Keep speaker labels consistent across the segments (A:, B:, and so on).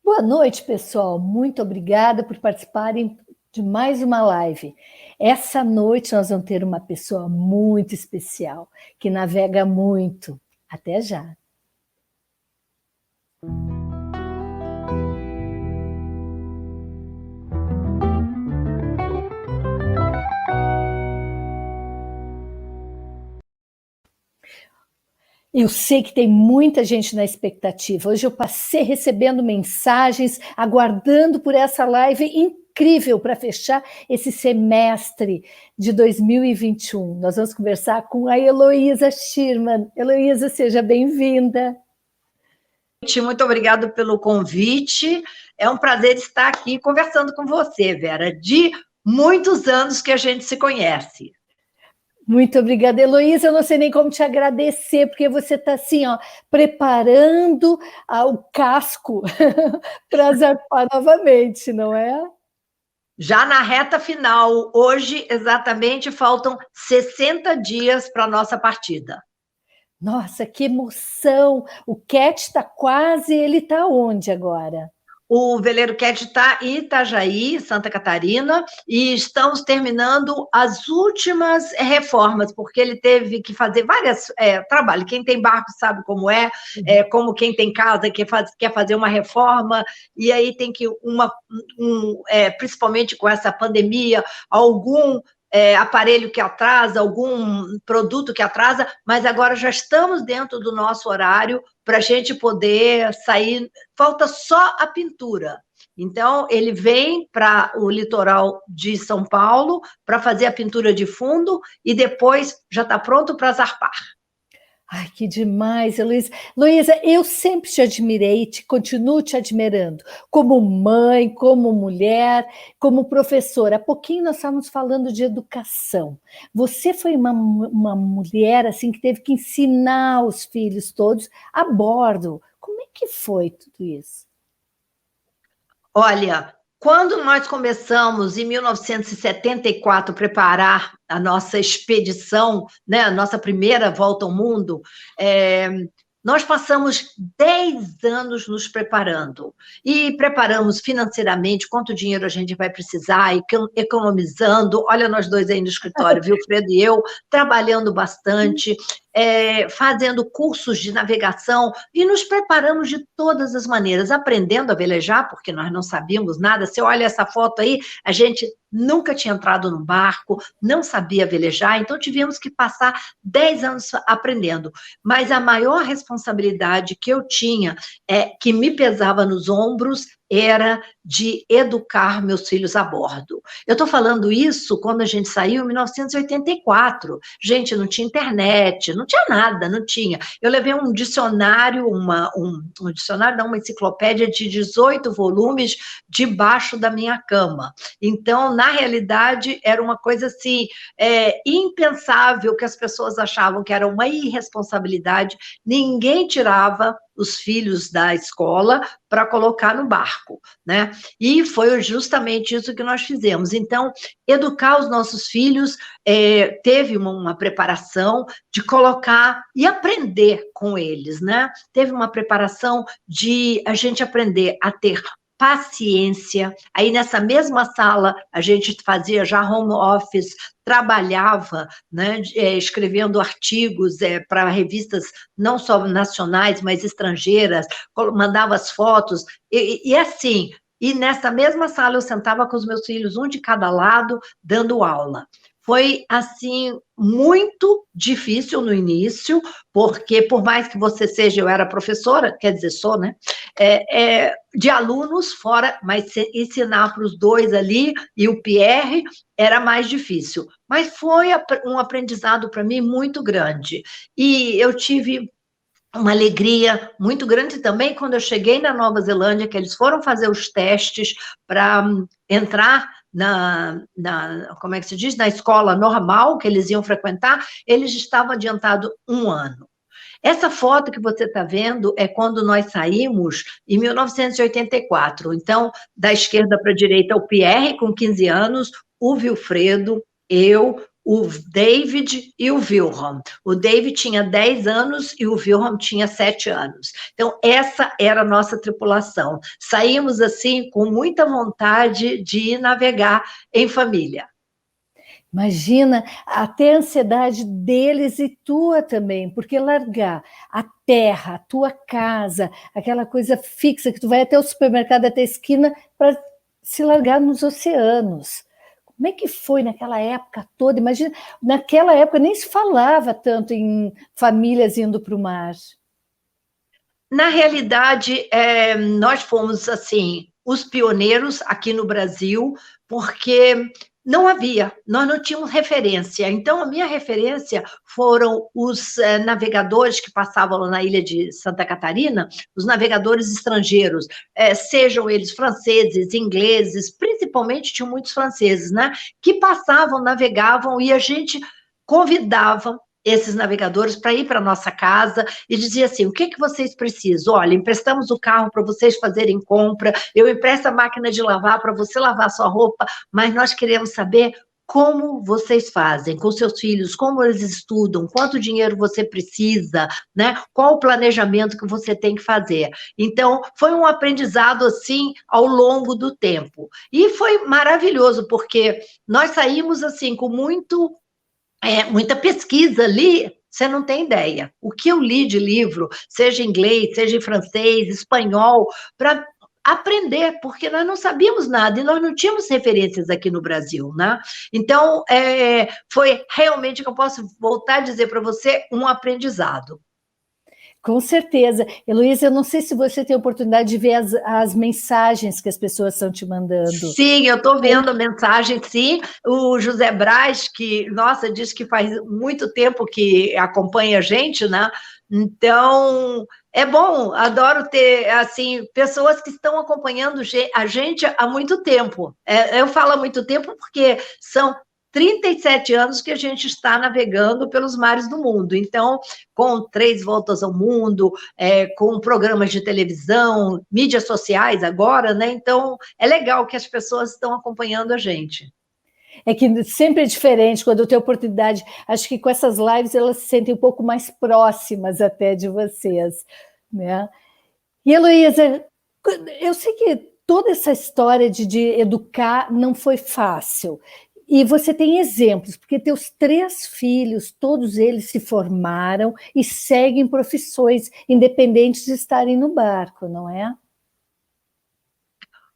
A: Boa noite, pessoal. Muito obrigada por participarem de mais uma live. Essa noite nós vamos ter uma pessoa muito especial, que navega muito. Até já. Eu sei que tem muita gente na expectativa. Hoje eu passei recebendo mensagens, aguardando por essa live incrível para fechar esse semestre de 2021. Nós vamos conversar com a Heloísa Schirman. Heloísa, seja bem-vinda.
B: Muito obrigada pelo convite. É um prazer estar aqui conversando com você, Vera, de muitos anos que a gente se conhece.
A: Muito obrigada, Heloísa. Eu não sei nem como te agradecer, porque você está assim, ó, preparando o casco para zarpar novamente, não é?
B: Já na reta final, hoje exatamente faltam 60 dias para a nossa partida.
A: Nossa, que emoção! O Cat está quase, ele está onde agora?
B: O Veleiro Cat está em Itajaí, Santa Catarina, e estamos terminando as últimas reformas, porque ele teve que fazer vários trabalhos. Quem tem barco sabe como como quem tem casa quer fazer uma reforma, e aí tem que, principalmente com essa pandemia, algum aparelho que atrasa, algum produto que atrasa, mas agora já estamos dentro do nosso horário para a gente poder sair, falta só a pintura. Então, ele vem para o litoral de São Paulo para fazer a pintura de fundo e depois já está pronto para zarpar.
A: Ai, que demais, Heloísa. Heloísa, eu sempre te admirei e continuo te admirando, como mãe, como mulher, como professora. Há pouquinho nós estávamos falando de educação. Você foi uma mulher assim que teve que ensinar os filhos todos a bordo. Como é que foi tudo isso?
B: Olha, quando nós começamos, em 1974, preparar a nossa expedição, né, a nossa primeira volta ao mundo, nós passamos 10 anos nos preparando. E preparamos financeiramente quanto dinheiro a gente vai precisar, economizando. Olha, nós dois aí no escritório, viu, Fredo e eu, trabalhando bastante, fazendo cursos de navegação, e nos preparamos de todas as maneiras, aprendendo a velejar, porque nós não sabíamos nada. Você olha essa foto aí, a gente nunca tinha entrado num barco, não sabia velejar, então tivemos que passar 10 anos aprendendo. Mas a maior responsabilidade que eu tinha, que me pesava nos ombros, era de educar meus filhos a bordo. Eu estou falando isso quando a gente saiu em 1984. Gente, não tinha internet, não tinha nada, não tinha. Eu levei um dicionário, uma enciclopédia de 18 volumes debaixo da minha cama. Então, na realidade, era uma coisa assim, impensável, que as pessoas achavam que era uma irresponsabilidade. Ninguém tirava os filhos da escola para colocar no barco, né? E foi justamente isso que nós fizemos. Então, educar os nossos filhos, teve uma preparação de colocar e aprender com eles, né? Teve uma preparação de a gente aprender a ter paciência. Aí, nessa mesma sala, a gente fazia já home office, trabalhava, né, escrevendo artigos para revistas não só nacionais, mas estrangeiras, mandava as fotos, e assim, e nessa mesma sala eu sentava com os meus filhos, um de cada lado, dando aula. Foi, assim, muito difícil no início, porque por mais que você seja, eu era professora, quer dizer, sou, né? De alunos fora, mas ensinar para os dois ali, e o Pierre, era mais difícil. Mas foi um aprendizado para mim muito grande. E eu tive uma alegria muito grande também quando eu cheguei na Nova Zelândia, que eles foram fazer os testes para entrar como é que se diz? Na escola normal que eles iam frequentar, eles estavam adiantados 1 ano. Essa foto que você está vendo é quando nós saímos em 1984. Então, da esquerda para a direita, o Pierre, com 15 anos, o Wilfredo, eu, o David e o Wilhelm. O David tinha 10 anos e o Wilhelm tinha 7 anos. Então, essa era a nossa tripulação. Saímos, assim, com muita vontade de ir navegar em família.
A: Imagina até a ansiedade deles e tua também, porque largar a terra, a tua casa, aquela coisa fixa que tu vai até o supermercado, até a esquina, para se largar nos oceanos. Como é que foi naquela época toda? Imagina, naquela época nem se falava tanto em famílias indo para o mar.
B: Na realidade, nós fomos, assim, os pioneiros aqui no Brasil, porque não havia, nós não tínhamos referência. Então, a minha referência foram os navegadores que passavam lá na ilha de Santa Catarina, os navegadores estrangeiros, sejam eles franceses, ingleses, principalmente tinham muitos franceses, né? Que passavam, navegavam, e a gente convidava esses navegadores para ir para a nossa casa e dizia assim, o que vocês precisam? Olha, emprestamos o carro para vocês fazerem compra, eu empresto a máquina de lavar para você lavar sua roupa, mas nós queremos saber como vocês fazem com seus filhos, como eles estudam, quanto dinheiro você precisa, né? Qual o planejamento que você tem que fazer. Então, foi um aprendizado, assim, ao longo do tempo. E foi maravilhoso, porque nós saímos, assim, com muita pesquisa ali, você não tem ideia. O que eu li de livro, seja em inglês, seja em francês, espanhol, para aprender, porque nós não sabíamos nada e nós não tínhamos referências aqui no Brasil, né? Então, foi realmente, que eu posso voltar a dizer para você, um aprendizado.
A: Com certeza. Heloísa, eu não sei se você tem a oportunidade de ver as mensagens que as pessoas estão te mandando.
B: Sim, eu estou vendo a mensagem, sim. O José Braz, que, nossa, diz que faz muito tempo que acompanha a gente, né? Então, é bom, adoro ter, assim, pessoas que estão acompanhando a gente há muito tempo. Eu falo há muito tempo porque são 37 anos que a gente está navegando pelos mares do mundo. Então, com 3 voltas ao mundo, com programas de televisão, mídias sociais agora, né? Então, é legal que as pessoas estão acompanhando a gente.
A: É que sempre é diferente quando eu tenho oportunidade. Acho que com essas lives elas se sentem um pouco mais próximas até de vocês, né? E, Heloísa, eu sei que toda essa história de educar não foi fácil. E você tem exemplos, porque teus 3 filhos, todos eles se formaram e seguem profissões, independentes de estarem no barco, não é?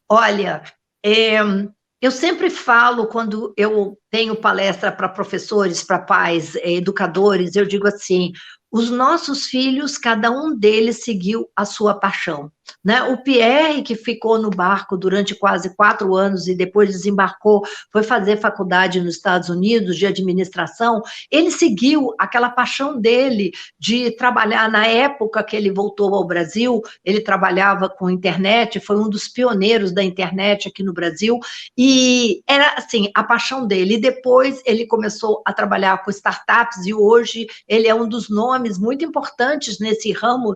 B: Olha, eu sempre falo, quando eu tenho palestra para professores, para pais, educadores, eu digo assim, os nossos filhos, cada um deles seguiu a sua paixão, né? O Pierre, que ficou no barco durante quase 4 anos e depois desembarcou, foi fazer faculdade nos Estados Unidos de administração, ele seguiu aquela paixão dele de trabalhar. Na época que ele voltou ao Brasil, ele trabalhava com internet, foi um dos pioneiros da internet aqui no Brasil, e era, assim, a paixão dele. E depois ele começou a trabalhar com startups, e hoje ele é um dos nomes muito importantes nesse ramo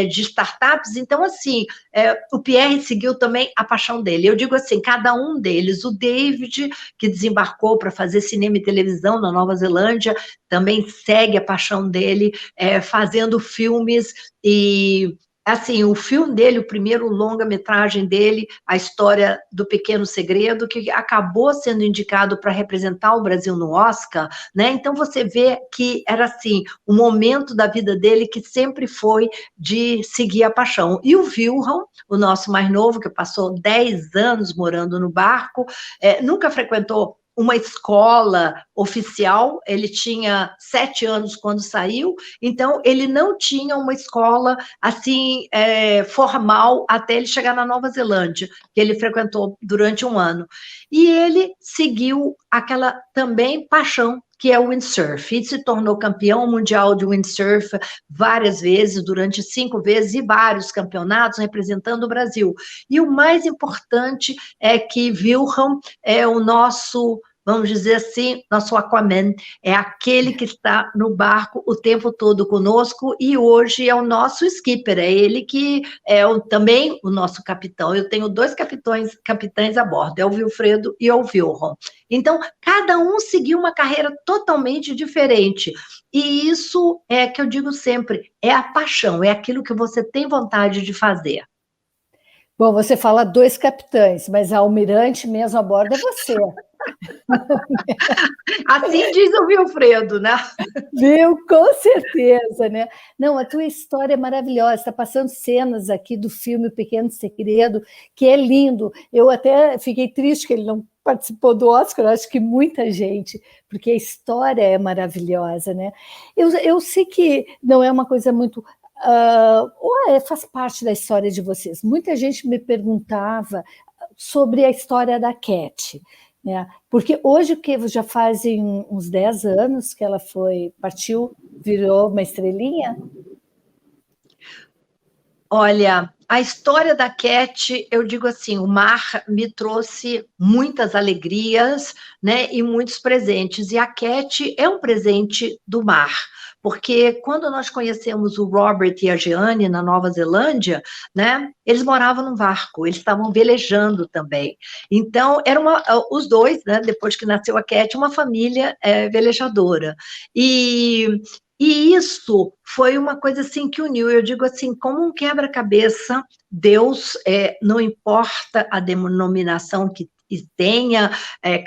B: de startups. Então, assim, o Pierre seguiu também a paixão dele. Eu digo assim, cada um deles, o David, que desembarcou para fazer cinema e televisão na Nova Zelândia, também segue a paixão dele, fazendo filmes. E, assim, o filme dele, o primeiro longa-metragem dele, A História do Pequeno Segredo, que acabou sendo indicado para representar o Brasil no Oscar, né? Então, você vê que era, assim, um momento da vida dele que sempre foi de seguir a paixão. E o Wilhelm, o nosso mais novo, que passou 10 anos morando no barco, nunca frequentou uma escola oficial, ele tinha 7 anos quando saiu, então ele não tinha uma escola, assim, formal, até ele chegar na Nova Zelândia, que ele frequentou durante 1 ano. E ele seguiu aquela também paixão, que é o windsurf, e se tornou campeão mundial de windsurf várias vezes, durante 5 vezes, e vários campeonatos representando o Brasil. E o mais importante é que Wilhelm é o nosso vamos dizer assim, nosso Aquaman, é aquele que está no barco o tempo todo conosco e hoje é o nosso skipper, é ele que é também o nosso capitão. Eu tenho dois capitães a bordo, é o Wilfredo e o Wilhelm. Então, cada um seguiu uma carreira totalmente diferente. E isso é que eu digo sempre, é a paixão, é aquilo que você tem vontade de fazer.
A: Bom, você fala dois capitães, mas a almirante mesmo a bordo é você.
B: Assim diz o Wilfredo, né?
A: Viu? Com certeza, né? Não, a tua história é maravilhosa. Está passando cenas aqui do filme O Pequeno Segredo, que é lindo. Eu até fiquei triste que ele não participou do Oscar, eu acho que muita gente, porque a história é maravilhosa, né? Eu sei que não é uma coisa muito... faz parte da história de vocês. Muita gente me perguntava sobre a história da Cat, né? Porque hoje, que já fazem uns 10 anos que ela partiu, virou uma estrelinha?
B: Olha, a história da Cat, eu digo assim, o mar me trouxe muitas alegrias, né, e muitos presentes, e a Cat é um presente do mar, porque quando nós conhecemos o Robert e a Jeanne na Nova Zelândia, né, eles moravam num barco, eles estavam velejando também. Então, os dois, né, depois que nasceu a Cat, uma família velejadora. E isso foi uma coisa assim que uniu, eu digo assim, como um quebra-cabeça, Deus, não importa a denominação que tenha,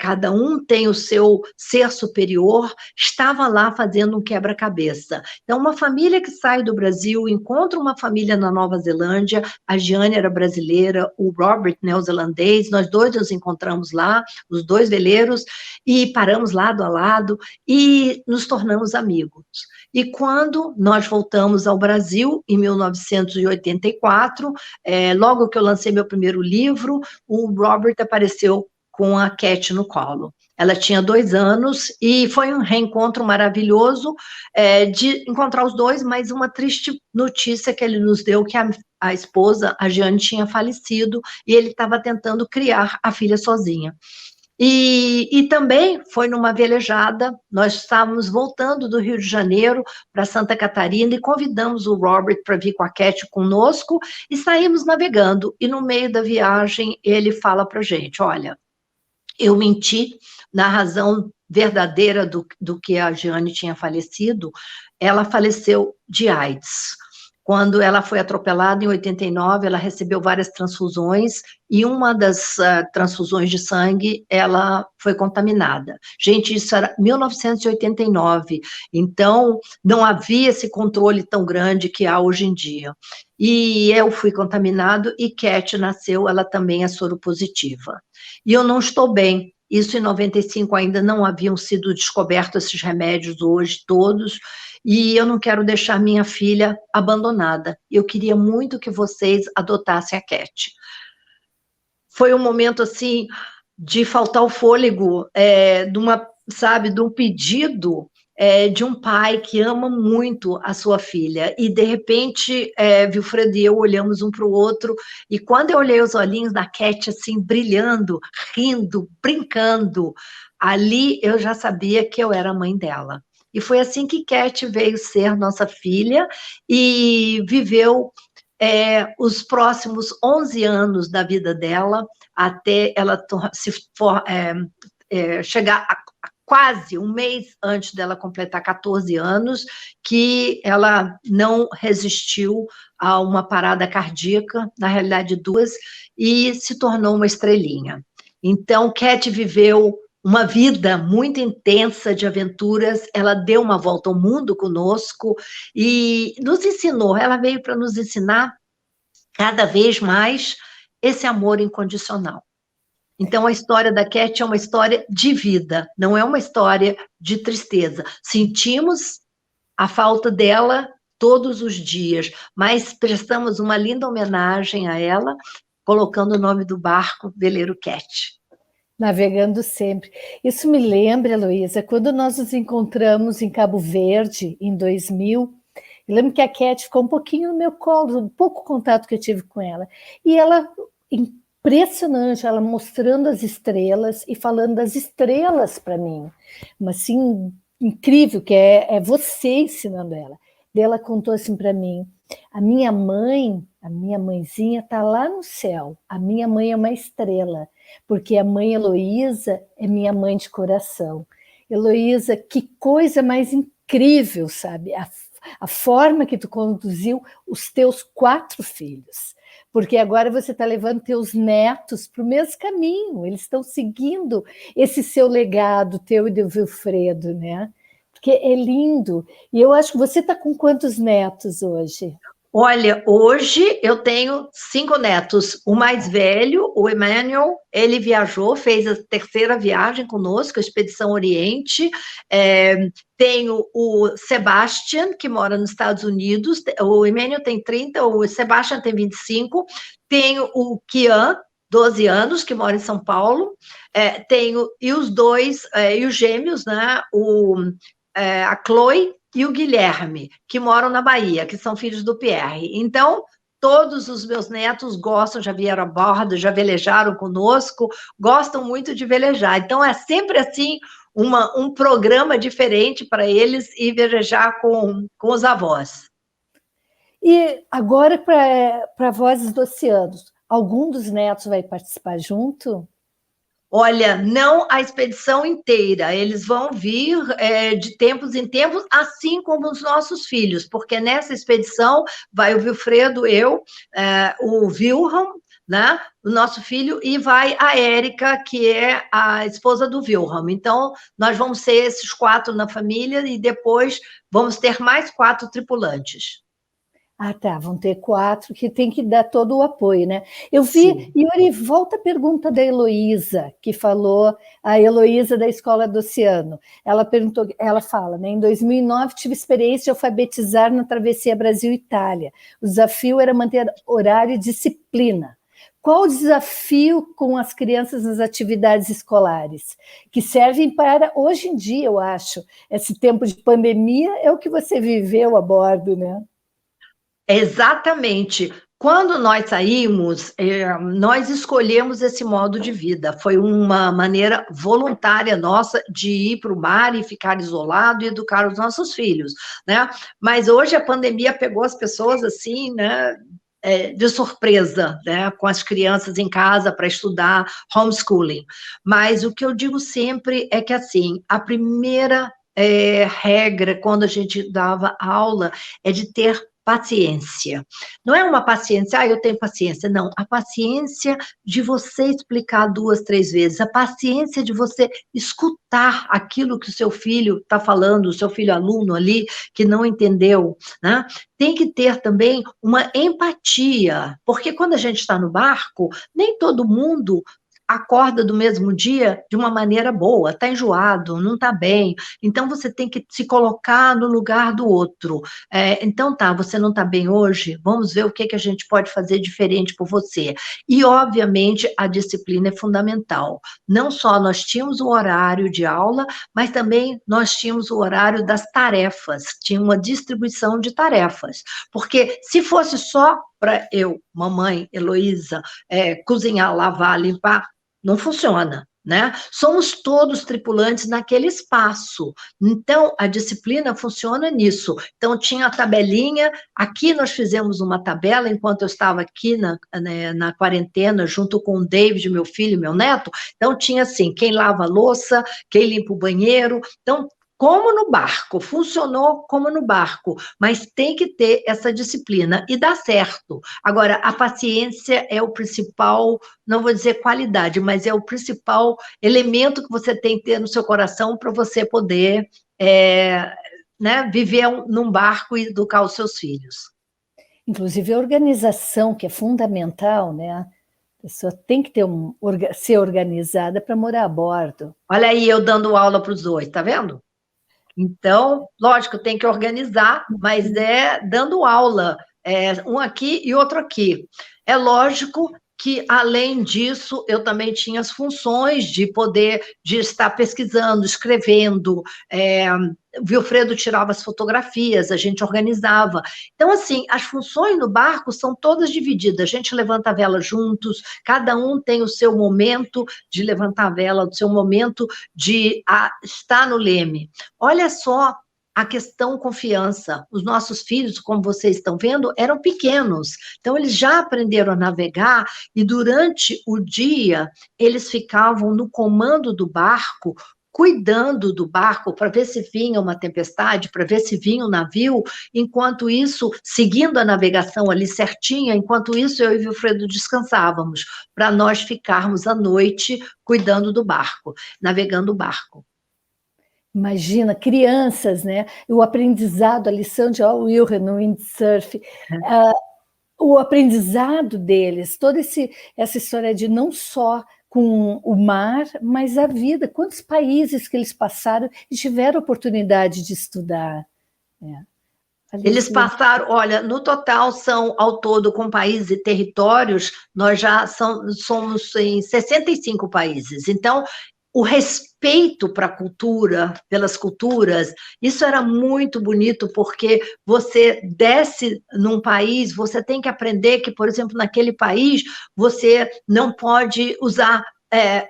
B: cada um tem o seu ser superior, estava lá fazendo um quebra-cabeça. Então, uma família que sai do Brasil, encontra uma família na Nova Zelândia, a Giane era brasileira, o Robert neozelandês, nós dois nos encontramos lá, os dois veleiros, e paramos lado a lado, e nos tornamos amigos. E quando nós voltamos ao Brasil, em 1984, logo que eu lancei meu primeiro livro, o Robert apareceu com a Cat no colo. Ela tinha 2 anos e foi um reencontro maravilhoso de encontrar os dois, mas uma triste notícia que ele nos deu, que a esposa, a Jeanne, tinha falecido e ele estava tentando criar a filha sozinha. E também foi numa velejada, nós estávamos voltando do Rio de Janeiro para Santa Catarina e convidamos o Robert para vir com a Cat conosco e saímos navegando. E no meio da viagem ele fala para a gente, olha, eu menti na razão verdadeira do que a Jeanne tinha falecido, ela faleceu de AIDS. Quando ela foi atropelada em 89, ela recebeu várias transfusões e uma das transfusões de sangue, ela foi contaminada. Gente, isso era 1989, então não havia esse controle tão grande que há hoje em dia. E eu fui contaminado e Cat nasceu, ela também é soropositiva. E eu não estou bem. Isso em 95 ainda não haviam sido descobertos esses remédios hoje todos, e eu não quero deixar minha filha abandonada. Eu queria muito que vocês adotassem a Cat. Foi um momento, assim, de faltar o fôlego, de um pedido de um pai que ama muito a sua filha, e de repente, Wilfredo e eu olhamos um para o outro, e quando eu olhei os olhinhos da Cat, assim, brilhando, rindo, brincando, ali eu já sabia que eu era a mãe dela. E foi assim que Cat veio ser nossa filha, e viveu os próximos 11 anos da vida dela, até ela chegar a quase um mês antes dela completar 14 anos, que ela não resistiu a uma parada cardíaca, na realidade 2, e se tornou uma estrelinha. Então, Cat viveu uma vida muito intensa de aventuras, ela deu uma volta ao mundo conosco e nos ensinou, ela veio para nos ensinar cada vez mais esse amor incondicional. Então, a história da Cat é uma história de vida, não é uma história de tristeza. Sentimos a falta dela todos os dias, mas prestamos uma linda homenagem a ela, colocando o nome do barco Veleiro Cat.
A: Navegando sempre. Isso me lembra, Heloísa, quando nós nos encontramos em Cabo Verde, em 2000, eu lembro que a Cat ficou um pouquinho no meu colo, um pouco contato que eu tive com ela, e ela impressionante, ela mostrando as estrelas e falando das estrelas para mim. Mas assim, incrível, que é você ensinando ela. Daí ela contou assim para mim, a minha mãezinha está lá no céu, a minha mãe é uma estrela, porque a mãe Heloísa é minha mãe de coração. Heloísa, que coisa mais incrível, sabe? A forma que tu conduziu os teus 4 filhos, porque agora você está levando teus netos para o mesmo caminho, eles estão seguindo esse seu legado, teu e do Vilfredo, né? Porque é lindo. E eu acho que você está com quantos netos hoje?
B: Olha, hoje eu tenho 5 netos. O mais velho, o Emmanuel, ele viajou, fez a 3ª viagem conosco, a Expedição Oriente. Tenho o Sebastian, que mora nos Estados Unidos. O Emmanuel tem 30, o Sebastian tem 25. Tenho o Kian, 12 anos, que mora em São Paulo. E os dois, e os gêmeos, né? A Chloe e o Guilherme, que moram na Bahia, que são filhos do Pierre. Então, todos os meus netos gostam, já vieram a bordo, já velejaram conosco, gostam muito de velejar. Então, é sempre assim, um programa diferente para eles ir velejar com os avós.
A: E agora, para Vozes do Oceano, algum dos netos vai participar junto?
B: Olha, não a expedição inteira, eles vão vir de tempos em tempos, assim como os nossos filhos, porque nessa expedição vai o Vilfredo, eu, o Wilhelm, né, o nosso filho, e vai a Érica, que é a esposa do Wilhelm. Então, nós vamos ser esses 4 na família e depois vamos ter mais 4 tripulantes.
A: Ah, tá, vão ter 4 que tem que dar todo o apoio, né? Eu vi,
B: Sim.
A: Yuri, volta a pergunta da Heloísa, que falou, a Heloísa da Escola do Oceano. Ela perguntou, ela fala, né? Em 2009 tive experiência de alfabetizar na travessia Brasil-Itália. O desafio era manter horário e disciplina. Qual o desafio com as crianças nas atividades escolares? Que servem para, hoje em dia, eu acho, esse tempo de pandemia é o que você viveu a bordo, né?
B: Exatamente. Quando nós saímos, nós escolhemos esse modo de vida. Foi uma maneira voluntária nossa de ir para o mar e ficar isolado e educar os nossos filhos, né? Mas hoje a pandemia pegou as pessoas assim, né? De surpresa, né? Com as crianças em casa para estudar homeschooling. Mas o que eu digo sempre é que, assim, a primeira regra quando a gente dava aula é de ter paciência. Não é uma paciência, eu tenho paciência. Não, a paciência de você explicar 2, 3 vezes, a paciência de você escutar aquilo que o seu filho está falando, o seu filho aluno ali, que não entendeu, né? Tem que ter também uma empatia, porque quando a gente está no barco, nem todo mundo acorda do mesmo dia de uma maneira boa, está enjoado, não está bem, então você tem que se colocar no lugar do outro. Então tá, você não está bem hoje, vamos ver o que a gente pode fazer diferente por você. E, obviamente, a disciplina é fundamental. Não só nós tínhamos o horário de aula, mas também nós tínhamos o horário das tarefas, tinha uma distribuição de tarefas, porque se fosse só para eu, mamãe, Heloísa, cozinhar, lavar, limpar, não funciona, né? Somos todos tripulantes naquele espaço. Então, a disciplina funciona nisso. Então, tinha a tabelinha, aqui nós fizemos uma tabela, enquanto eu estava aqui na quarentena, junto com o David, meu filho, meu neto, então tinha assim, quem lava a louça, quem limpa o banheiro, então, como no barco, funcionou como no barco, mas tem que ter essa disciplina e dá certo. Agora, a paciência é o principal, não vou dizer qualidade, mas é o principal elemento que você tem que ter no seu coração para você poder né, viver num barco e educar os seus filhos.
A: Inclusive a organização, que é fundamental, né? A pessoa tem que ser organizada para morar a bordo.
B: Olha aí, eu dando aula para os dois, tá vendo? Então, lógico, tem que organizar, mas dando aula, um aqui e outro aqui. É lógico que, além disso, eu também tinha as funções de estar pesquisando, escrevendo, Vilfredo tirava as fotografias, a gente organizava. Então, assim, as funções no barco são todas divididas, a gente levanta a vela juntos, cada um tem o seu momento de levantar a vela, o seu momento de estar no leme. Olha só a questão confiança. Os nossos filhos, como vocês estão vendo, eram pequenos. Então, eles já aprenderam a navegar e, durante o dia, eles ficavam no comando do barco, cuidando do barco para ver se vinha uma tempestade, para ver se vinha um navio. Enquanto isso, seguindo a navegação ali certinha, enquanto isso, eu e o Vilfredo descansávamos, para nós ficarmos à noite cuidando do barco, navegando o barco.
A: Imagina, crianças, né? O aprendizado, a lição de Wilhelm no windsurf, o aprendizado deles, toda essa história de não só com o mar, mas a vida. Quantos países que eles passaram e tiveram oportunidade de estudar?
B: Eles passaram, olha, no total são, ao todo, com países e territórios, nós já somos em 65 países. Então, o respeito para a cultura, pelas culturas, isso era muito bonito, porque você desce num país, você tem que aprender que, por exemplo, naquele país, você não pode usar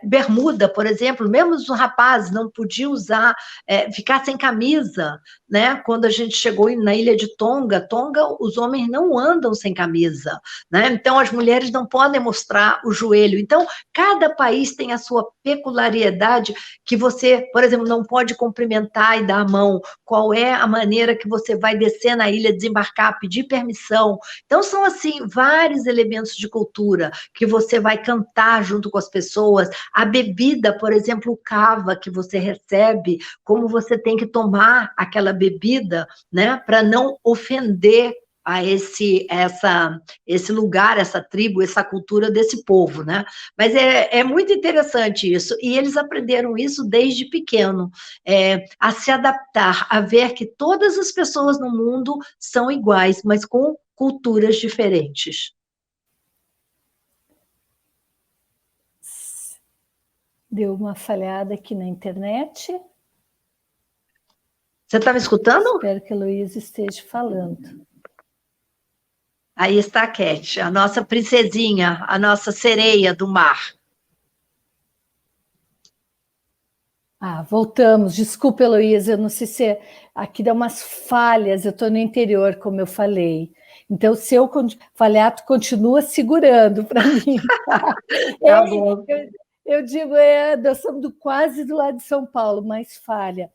B: bermuda, por exemplo, mesmo os rapazes não podiam usar, ficar sem camisa, né? Quando a gente chegou na ilha de Tonga, os homens não andam sem camisa, né? Então as mulheres não podem mostrar o joelho. Então, cada país tem a sua peculiaridade, que você, por exemplo, não pode cumprimentar e dar a mão, qual é a maneira que você vai descer na ilha, desembarcar, pedir permissão. Então, são, assim, vários elementos de cultura, que você vai cantar junto com as pessoas. A bebida, por exemplo, o cava que você recebe, como você tem que tomar aquela bebida, né, para não ofender a esse lugar, essa tribo, essa cultura desse povo, né? Mas é muito interessante isso, e eles aprenderam isso desde pequeno, a se adaptar, a ver que todas as pessoas no mundo são iguais, mas com culturas diferentes.
A: Deu uma falhada aqui na internet.
B: Você está me escutando?
A: Espero que a Heloísa esteja falando.
B: Aí está a Cat, a nossa princesinha, a nossa sereia do mar.
A: Voltamos. Desculpa, Heloísa, eu não sei se aqui dá umas falhas, eu estou no interior, como eu falei. Então, se eu falhar, tu continua segurando para mim.
B: Tá bom.
A: Eu digo, nós estamos quase do lado de São Paulo, mas falha.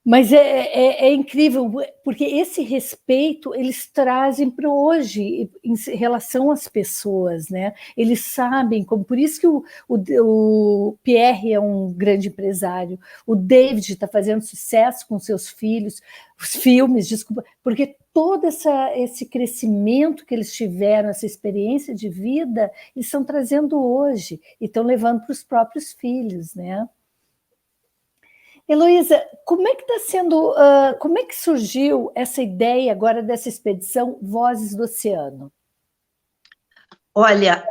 A: Mas é incrível, porque esse respeito eles trazem para hoje, em relação às pessoas, né? Eles sabem como, por isso que o Pierre é um grande empresário, o David está fazendo sucesso com seus filhos, os filmes, desculpa, porque todo esse crescimento que eles tiveram, essa experiência de vida, eles estão trazendo hoje e estão levando para os próprios filhos, né? Heloísa, como é que está sendo, como é que surgiu essa ideia agora dessa expedição Vozes do Oceano?
B: Olha,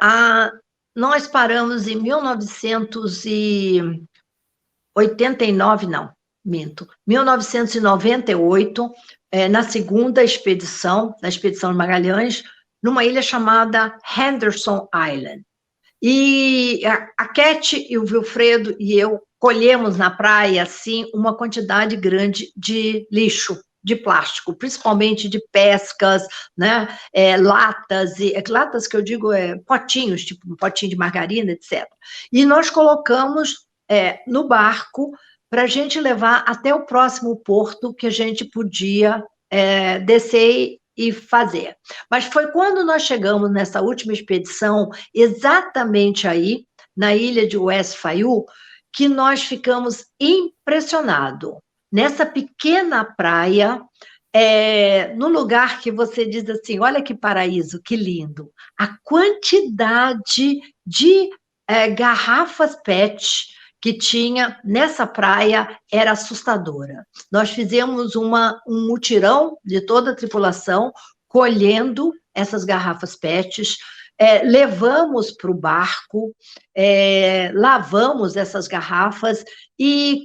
B: nós paramos em 1989, não, minto, 1998, na segunda expedição, na expedição de Magalhães, numa ilha chamada Henderson Island. E a Cat e o Vilfredo e eu colhemos na praia, assim, uma quantidade grande de lixo, de plástico, principalmente de pescas, né? Latas que eu digo potinhos, tipo um potinho de margarina, etc. E nós colocamos no barco para a gente levar até o próximo porto que a gente podia descer e fazer. Mas foi quando nós chegamos nessa última expedição, exatamente aí, na ilha de West Faiu, que nós ficamos impressionados. Nessa pequena praia, no lugar que você diz assim, olha que paraíso, que lindo. A quantidade de garrafas PET que tinha nessa praia era assustadora. Nós fizemos um mutirão de toda a tripulação, colhendo essas garrafas PET, levamos para o barco, lavamos essas garrafas e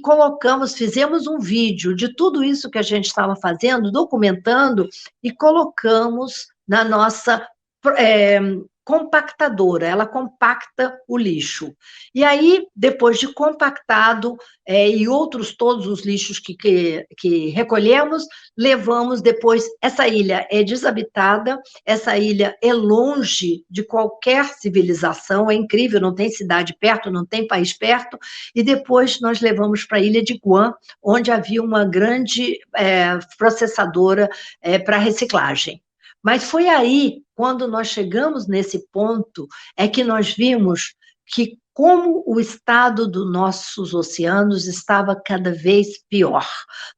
B: fizemos um vídeo de tudo isso que a gente estava fazendo, documentando, e colocamos na nossa compactadora, ela compacta o lixo. E aí, depois de compactado, e todos os lixos que recolhemos, levamos depois, essa ilha é desabitada, essa ilha é longe de qualquer civilização, é incrível, não tem cidade perto, não tem país perto, e depois nós levamos para a ilha de Guam, onde havia uma grande processadora para reciclagem. Mas foi aí, quando nós chegamos nesse ponto, é que nós vimos que como o estado dos nossos oceanos estava cada vez pior.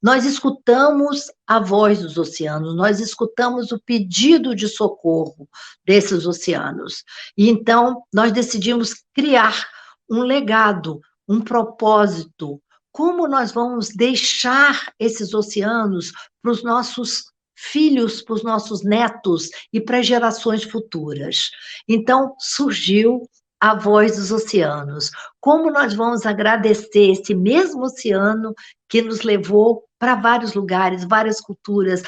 B: Nós escutamos a voz dos oceanos, nós escutamos o pedido de socorro desses oceanos. E então, nós decidimos criar um legado, um propósito. Como nós vamos deixar esses oceanos para os nossos filhos, para os nossos netos e para as gerações futuras. Então, surgiu a Voz dos Oceanos. Como nós vamos agradecer esse mesmo oceano que nos levou para vários lugares, várias culturas,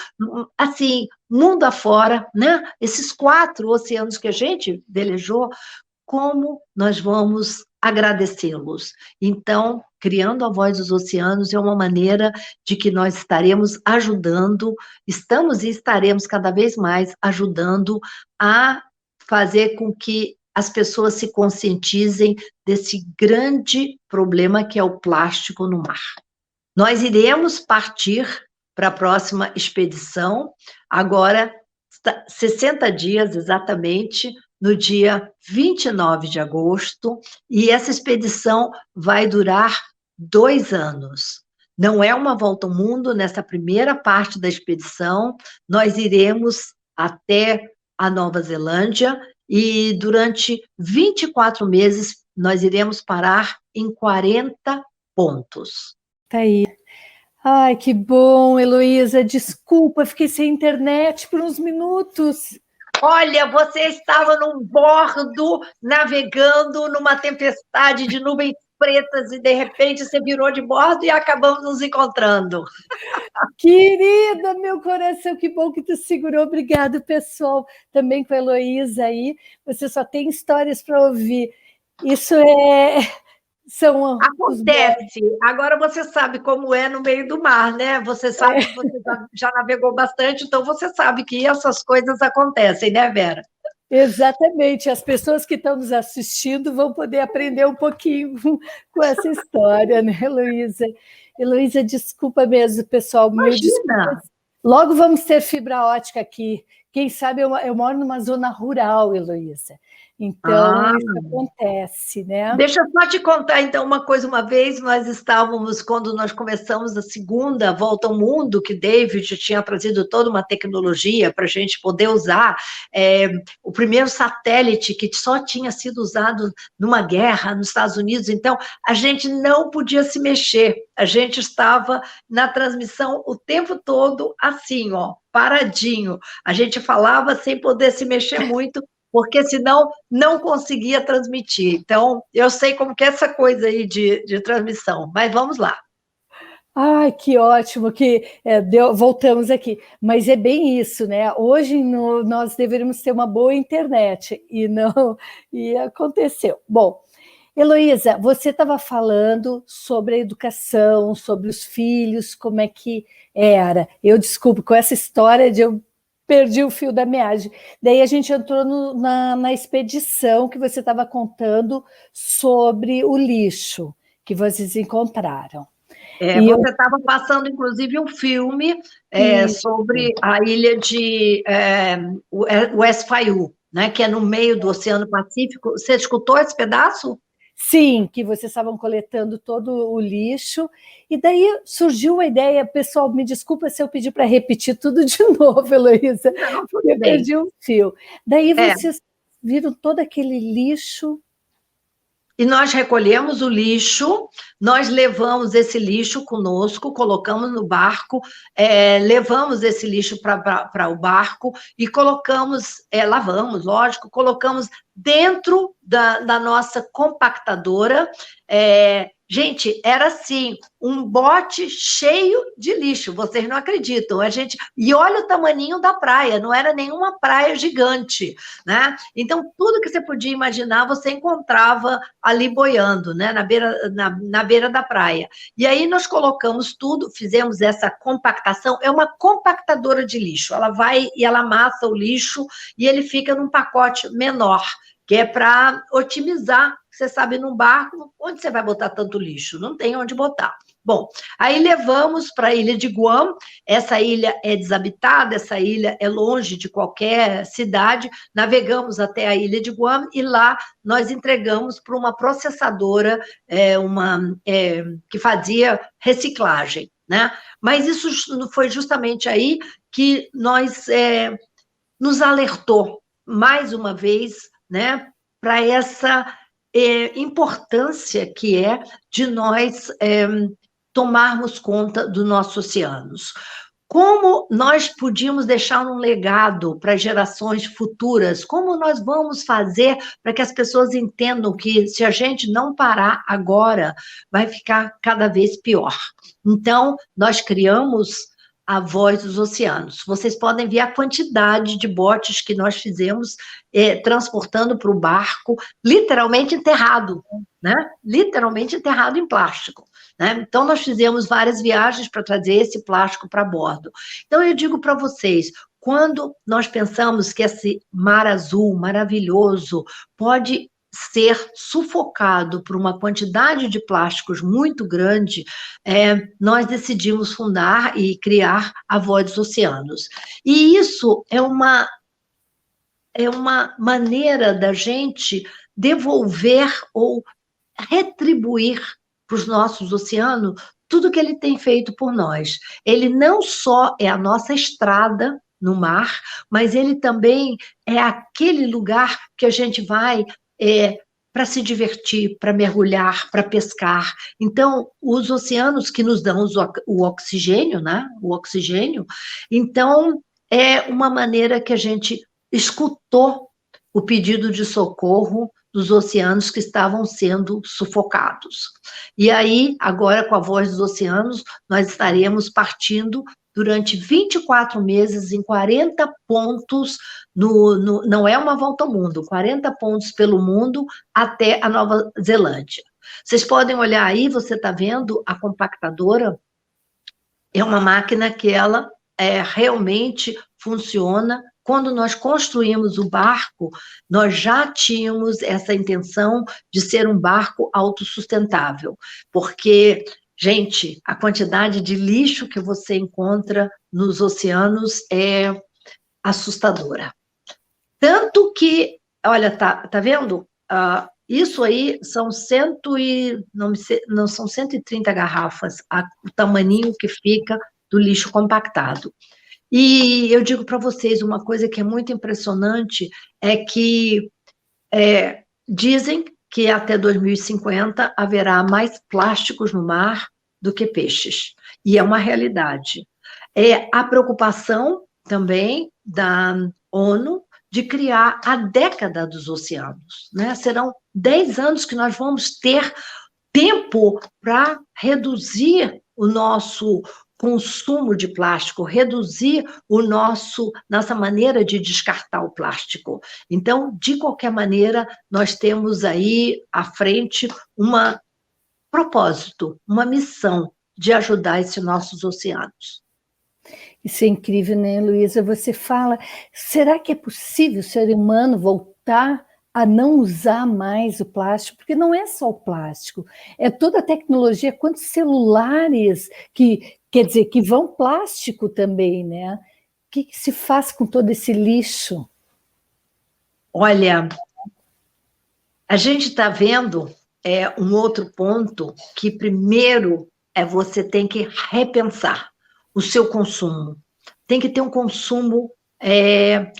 B: assim, mundo afora, né? Esses 4 oceanos que a gente velejou, como nós vamos agradecê-los? Então, criando a Voz dos Oceanos é uma maneira de que nós estamos e estaremos cada vez mais ajudando a fazer com que as pessoas se conscientizem desse grande problema que é o plástico no mar. Nós iremos partir para a próxima expedição, agora 60 dias exatamente, no dia 29 de agosto, e essa expedição vai durar 2 anos. Não é uma volta ao mundo, nessa primeira parte da expedição, nós iremos até a Nova Zelândia, e durante 24 meses nós iremos parar em 40 pontos.
A: Tá aí. Ai, que bom, Heloísa. Desculpa, fiquei sem internet por uns minutos.
B: Olha, você estava num bordo, navegando numa tempestade de nuvens pretas e, de repente, você virou de bordo e acabamos nos encontrando.
A: Querida, meu coração, que bom que tu segurou. Obrigado, pessoal, também com a Heloísa aí. Você só tem histórias para ouvir. Isso
B: Acontece. Agora você sabe como é no meio do mar, né? Você sabe que você já navegou bastante, então você sabe que essas coisas acontecem, né, Vera?
A: Exatamente. As pessoas que estão nos assistindo vão poder aprender um pouquinho com essa história, né, Heloísa? Heloísa, desculpa mesmo, pessoal.
B: Imagina!
A: Logo vamos ter fibra ótica aqui. Quem sabe eu moro numa zona rural, Heloísa. Então, isso acontece, né?
B: Deixa eu só te contar, então, uma coisa. Uma vez nós estávamos, quando nós começamos a segunda volta ao mundo, que David tinha trazido toda uma tecnologia para a gente poder usar, o primeiro satélite que só tinha sido usado numa guerra nos Estados Unidos, então a gente não podia se mexer, a gente estava na transmissão o tempo todo assim, ó, paradinho, a gente falava sem poder se mexer muito, porque senão não conseguia transmitir. Então, eu sei como que é essa coisa aí de transmissão, mas vamos lá.
A: Ai, que ótimo que voltamos aqui. Mas é bem isso, né? Hoje nós deveríamos ter uma boa internet, e aconteceu. Bom, Heloísa, você estava falando sobre a educação, sobre os filhos, como é que era. Eu desculpe, com essa história eu perdi o fio da meagem. Daí a gente entrou na expedição que você estava contando sobre o lixo que vocês encontraram.
B: Você estava passando, inclusive, um filme sobre a ilha de West Faiu, né, que é no meio do Oceano Pacífico. Você escutou esse pedaço?
A: Sim, que vocês estavam coletando todo o lixo, e daí surgiu a ideia, pessoal, me desculpa se eu pedir para repetir tudo de novo, Heloísa, porque eu perdi um fio. Daí vocês viram todo aquele lixo.
B: e nós recolhemos o lixo, nós levamos esse lixo conosco, colocamos no barco, levamos esse lixo para o barco e colocamos, lavamos, lógico, colocamos dentro da nossa compactadora. Gente, era assim, um bote cheio de lixo, vocês não acreditam. E olha o tamaninho da praia, não era nenhuma praia gigante, né? Então, tudo que você podia imaginar, você encontrava ali boiando, né? Na beira da praia. E aí nós colocamos tudo, fizemos essa compactação, é uma compactadora de lixo, ela vai e ela amassa o lixo e ele fica num pacote menor, que é para otimizar. Você sabe, num barco, onde você vai botar tanto lixo? Não tem onde botar. Bom, aí levamos para a ilha de Guam. Essa ilha é desabitada, essa ilha é longe de qualquer cidade. Navegamos até a ilha de Guam e lá nós entregamos para uma processadora que fazia reciclagem, né? Mas isso foi justamente aí que nos alertou, mais uma vez, né, para essa importância que é de nós tomarmos conta dos nossos oceanos. Como nós podíamos deixar um legado para gerações futuras? Como nós vamos fazer para que as pessoas entendam que, se a gente não parar agora, vai ficar cada vez pior? Então, nós criamos a Voz dos Oceanos. Vocês podem ver a quantidade de botes que nós fizemos transportando para o barco, literalmente enterrado, né? Literalmente enterrado em plástico, né? Então, nós fizemos várias viagens para trazer esse plástico para bordo. Então, eu digo para vocês, quando nós pensamos que esse mar azul maravilhoso pode ser sufocado por uma quantidade de plásticos muito grande, nós decidimos fundar e criar a Voz dos Oceanos. E isso é uma maneira da gente devolver ou retribuir para os nossos oceanos tudo que ele tem feito por nós. Ele não só é a nossa estrada no mar, mas ele também é aquele lugar que a gente vai para se divertir, para mergulhar, para pescar. Então, os oceanos que nos dão o oxigênio, né? O oxigênio. Então, é uma maneira que a gente escutou o pedido de socorro dos oceanos que estavam sendo sufocados. E aí, agora, com a Voz dos Oceanos, nós estaremos partindo durante 24 meses em 40 pontos, não é uma volta ao mundo, 40 pontos pelo mundo até a Nova Zelândia. Vocês podem olhar aí, você está vendo a compactadora? É uma máquina que ela realmente funciona. Quando nós construímos o barco, nós já tínhamos essa intenção de ser um barco autossustentável, porque, gente, a quantidade de lixo que você encontra nos oceanos é assustadora. Tanto que, olha, tá vendo? Isso aí são não são 130 garrafas, o tamaninho que fica do lixo compactado. E eu digo para vocês uma coisa que é muito impressionante, é que dizem que até 2050 haverá mais plásticos no mar do que peixes. E é uma realidade. A preocupação também da ONU de criar a década dos oceanos, né? Serão 10 anos que nós vamos ter tempo para reduzir o nosso consumo de plástico, reduzir nossa maneira de descartar o plástico. Então, de qualquer maneira, nós temos aí à frente um propósito, uma missão de ajudar esses nossos oceanos.
A: Isso é incrível, né, Luísa? Você fala, será que é possível o ser humano voltar a não usar mais o plástico? Porque não é só o plástico, é toda a tecnologia, quantos celulares que, quer dizer, que vão plástico também, né? O que se faz com todo esse lixo?
B: Olha, a gente está vendo um outro ponto que, primeiro, você tem que repensar o seu consumo. Tem que ter um consumo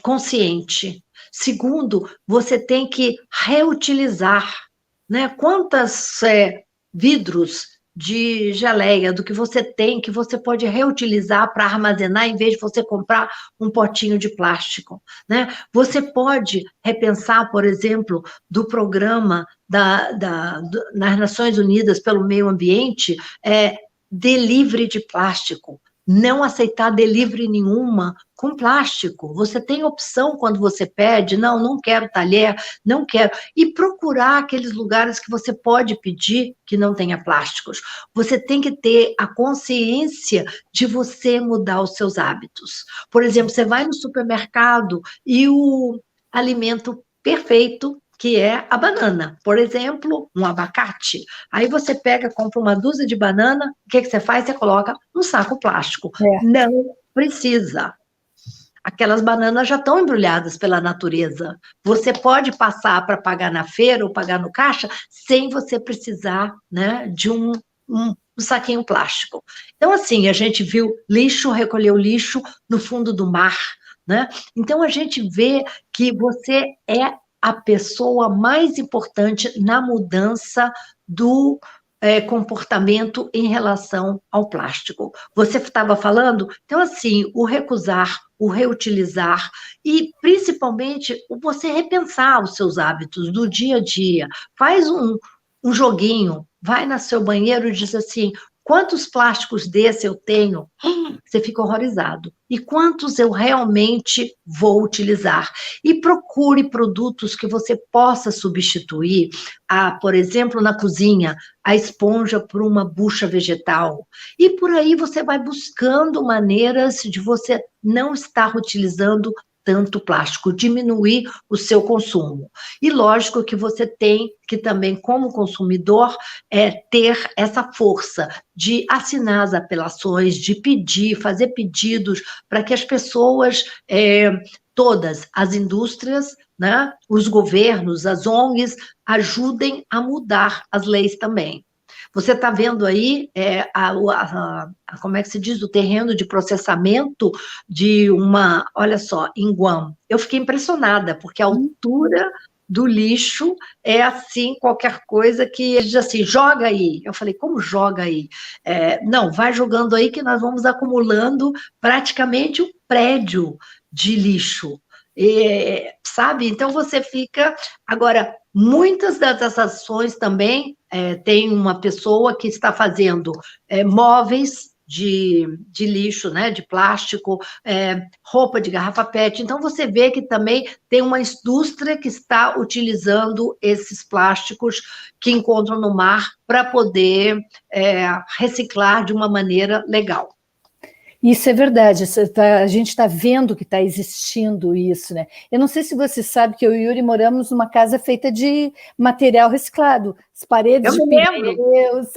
B: consciente. Segundo, você tem que reutilizar né? Quantos vidros de geleia do que você tem, que você pode reutilizar para armazenar, em vez de você comprar um potinho de plástico, né? Você pode repensar, por exemplo, do programa nas Nações Unidas pelo Meio Ambiente, delivery de plástico. Não aceitar delivery nenhuma com plástico. Você tem opção quando você pede, não quero talher, não quero. E procurar aqueles lugares que você pode pedir que não tenha plásticos. Você tem que ter a consciência de você mudar os seus hábitos. Por exemplo, você vai no supermercado e o alimento perfeito, que é a banana. Por exemplo, um abacate. Aí você pega, compra uma dúzia de banana, o que você faz? Você coloca um saco plástico. Não precisa. Aquelas bananas já estão embrulhadas pela natureza. Você pode passar para pagar na feira ou pagar no caixa sem você precisar, né, de um saquinho plástico. Então, assim, a gente viu lixo, recolheu lixo no fundo do mar, né? Então, a gente vê que você é a pessoa mais importante na mudança do comportamento em relação ao plástico. Você estava falando? Então, assim, o recusar, o reutilizar e, principalmente, você repensar os seus hábitos do dia a dia. Faz um joguinho, vai no seu banheiro e diz assim, quantos plásticos desse eu tenho? Você fica horrorizado. E quantos eu realmente vou utilizar? E procure produtos que você possa substituir, por exemplo, na cozinha, a esponja por uma bucha vegetal. E por aí você vai buscando maneiras de você não estar utilizando tanto plástico, diminuir o seu consumo. E lógico que você tem que também, como consumidor, ter essa força de assinar as apelações, de pedir, fazer pedidos para que as pessoas, todas as indústrias, né, os governos, as ONGs, ajudem a mudar as leis também. Você está vendo aí, como é que se diz, o terreno de processamento de olha só, em Guam. Eu fiquei impressionada, porque a altura do lixo é assim, qualquer coisa que ele diz assim, joga aí. Eu falei, como joga aí? Não, vai jogando aí que nós vamos acumulando praticamente um prédio de lixo. Sabe? Então você fica... Agora, muitas dessas ações também, tem uma pessoa que está fazendo móveis de lixo, né, de plástico, roupa de garrafa PET. Então, você vê que também tem uma indústria que está utilizando esses plásticos que encontram no mar para poder reciclar de uma maneira legal.
A: Isso é verdade, a gente está vendo que está existindo isso, né? Eu não sei se você sabe que eu e o Yuri moramos numa casa feita de material reciclado, as paredes de pneus,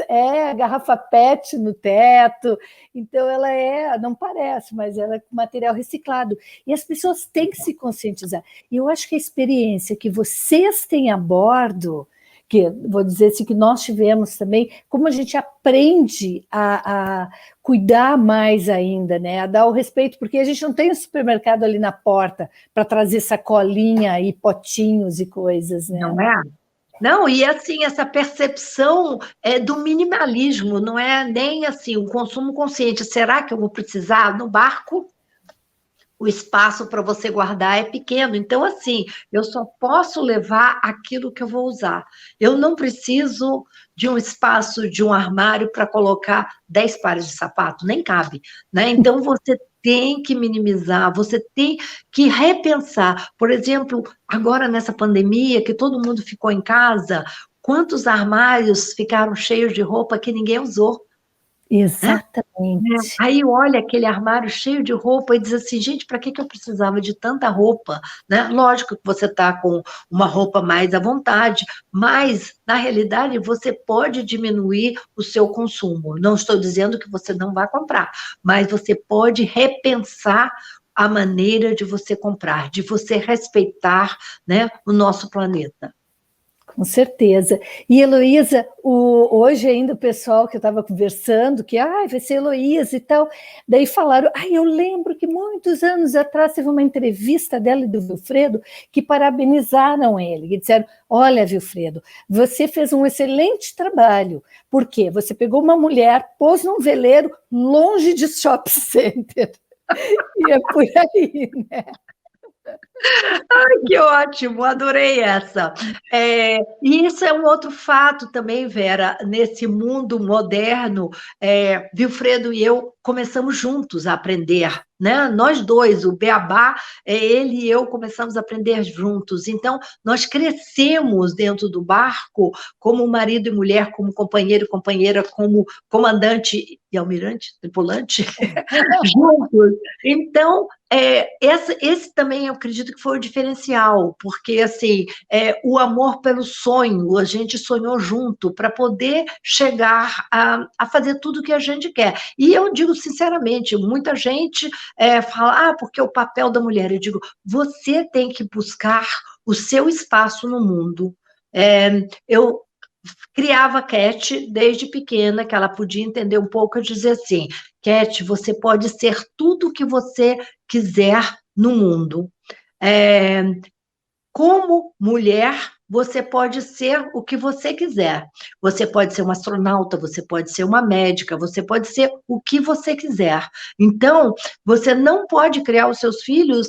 A: garrafa PET no teto, então ela não parece, mas ela é material reciclado. E as pessoas têm que se conscientizar. E eu acho que a experiência que vocês têm a bordo, que vou dizer assim, que nós tivemos também, como a gente aprende a cuidar mais ainda, né? A dar o respeito, porque a gente não tem um supermercado ali na porta para trazer sacolinha e potinhos e coisas, né?
B: Não é? Não, e assim, essa percepção do minimalismo, não é nem assim, o consumo consciente. Será que eu vou precisar no barco? O espaço para você guardar é pequeno. Então, assim, eu só posso levar aquilo que eu vou usar. Eu não preciso de um espaço, de um armário para colocar 10 pares de sapato, nem cabe, né? Então, você tem que minimizar, você tem que repensar. Por exemplo, agora nessa pandemia, que todo mundo ficou em casa, quantos armários ficaram cheios de roupa que ninguém usou?
A: Exatamente.
B: Aí olha aquele armário cheio de roupa e diz assim, gente, para que eu precisava de tanta roupa? Né? Lógico que você está com uma roupa mais à vontade, mas, na realidade, você pode diminuir o seu consumo. Não estou dizendo que você não vai comprar, mas você pode repensar a maneira de você comprar, de você respeitar, né, o nosso planeta.
A: Com certeza. E Heloísa, hoje ainda o pessoal que eu estava conversando, que vai ser Heloísa e tal, daí falaram, eu lembro que muitos anos atrás teve uma entrevista dela e do Vilfredo que parabenizaram ele, e disseram, olha, Vilfredo, você fez um excelente trabalho, porque você pegou uma mulher, pôs num veleiro longe de shopping center, e é por aí, né?
B: Ai, que ótimo, adorei essa. E isso é um outro fato também, Vera, nesse mundo moderno, Vilfredo e eu começamos juntos a aprender, né? Nós dois, o Beabá, ele e eu começamos a aprender juntos. Então, nós crescemos dentro do barco como marido e mulher, como companheiro e companheira, como comandante e almirante, tripulante, juntos. Então, esse também eu acredito que foi o diferencial, porque assim, o amor pelo sonho, a gente sonhou junto para poder chegar a fazer tudo o que a gente quer. E eu digo sinceramente, muita gente fala, porque o papel da mulher, eu digo, você tem que buscar o seu espaço no mundo. Eu criava a Cat desde pequena, que ela podia entender um pouco, eu dizia assim, Cat, você pode ser tudo o que você quiser no mundo. Como mulher, você pode ser o que você quiser. Você pode ser uma astronauta, você pode ser uma médica, você pode ser o que você quiser. Então, você não pode criar os seus filhos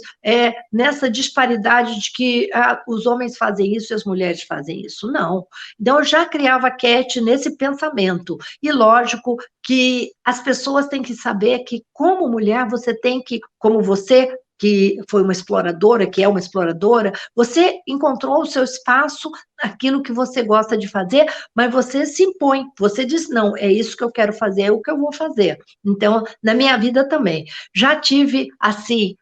B: nessa disparidade de que os homens fazem isso e as mulheres fazem isso. Não. Então, eu já criava a Cat nesse pensamento. E lógico que as pessoas têm que saber que, como mulher, você tem que, como você que foi uma exploradora, que é uma exploradora, você encontrou o seu espaço, aquilo que você gosta de fazer, mas você se impõe, você diz, não, é isso que eu quero fazer, é o que eu vou fazer. Então, na minha vida também. Já tive, assim,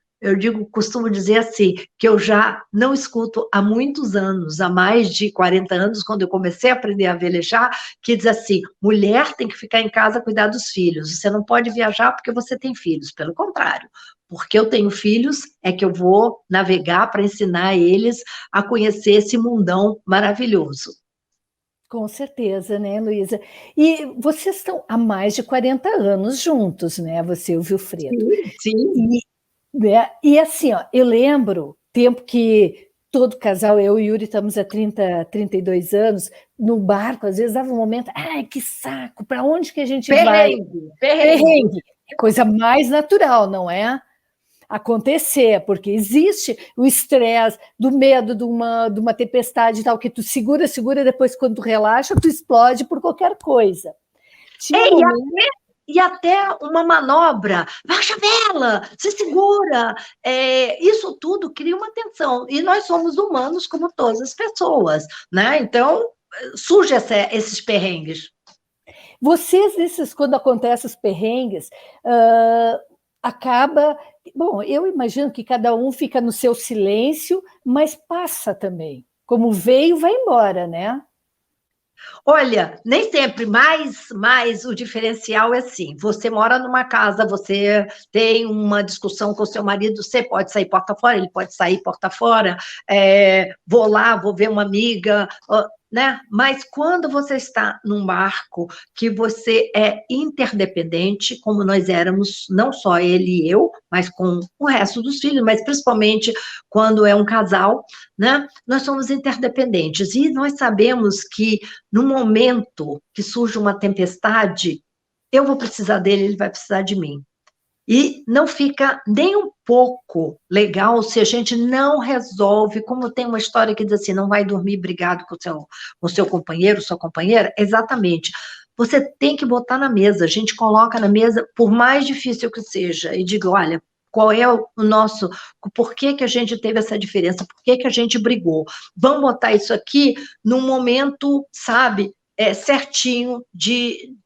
B: costumo dizer assim, que eu já não escuto há muitos anos, há mais de 40 anos, quando eu comecei a aprender a velejar, que diz assim, mulher tem que ficar em casa cuidar dos filhos, você não pode viajar porque você tem filhos, pelo contrário, porque eu tenho filhos, é que eu vou navegar para ensinar eles a conhecer esse mundão maravilhoso.
A: Com certeza, né, Luísa? E vocês estão há mais de 40 anos juntos, né? Você e o Vilfredo.
B: Sim, sim.
A: E assim, eu lembro, tempo que todo casal, eu e Yuri estamos há 32 anos, no barco, às vezes dava um momento, que saco, para onde que a gente vai? Perrengue. É coisa mais natural, não é? Acontecer, porque existe o estresse do medo de uma tempestade e tal, que tu segura, depois quando tu relaxa, tu explode por qualquer coisa.
B: E até uma manobra, baixa a vela, se segura, isso tudo cria uma tensão, e nós somos humanos como todas as pessoas, né? Então, surge esses perrengues.
A: Vocês, quando acontecem os perrengues, acaba... Bom, eu imagino que cada um fica no seu silêncio, mas passa também. Como veio, vai embora, né?
B: Olha, nem sempre, mas o diferencial é assim, você mora numa casa, você tem uma discussão com o seu marido, você pode sair porta fora, ele pode sair porta fora, vou lá, vou ver uma amiga, né? Mas quando você está num barco que você é interdependente, como nós éramos, não só ele e eu, mas com o resto dos filhos, mas principalmente quando é um casal, né? Nós somos interdependentes e nós sabemos que no momento que surge uma tempestade, eu vou precisar dele, ele vai precisar de mim. E não fica nem um pouco legal se a gente não resolve, como tem uma história que diz assim, não vai dormir brigado com o seu companheiro, sua companheira, exatamente. Você tem que botar na mesa, a gente coloca na mesa, por mais difícil que seja, e diga, olha, qual é o nosso, por que a gente teve essa diferença, por que a gente brigou. Vamos botar isso aqui num momento, sabe, certinho de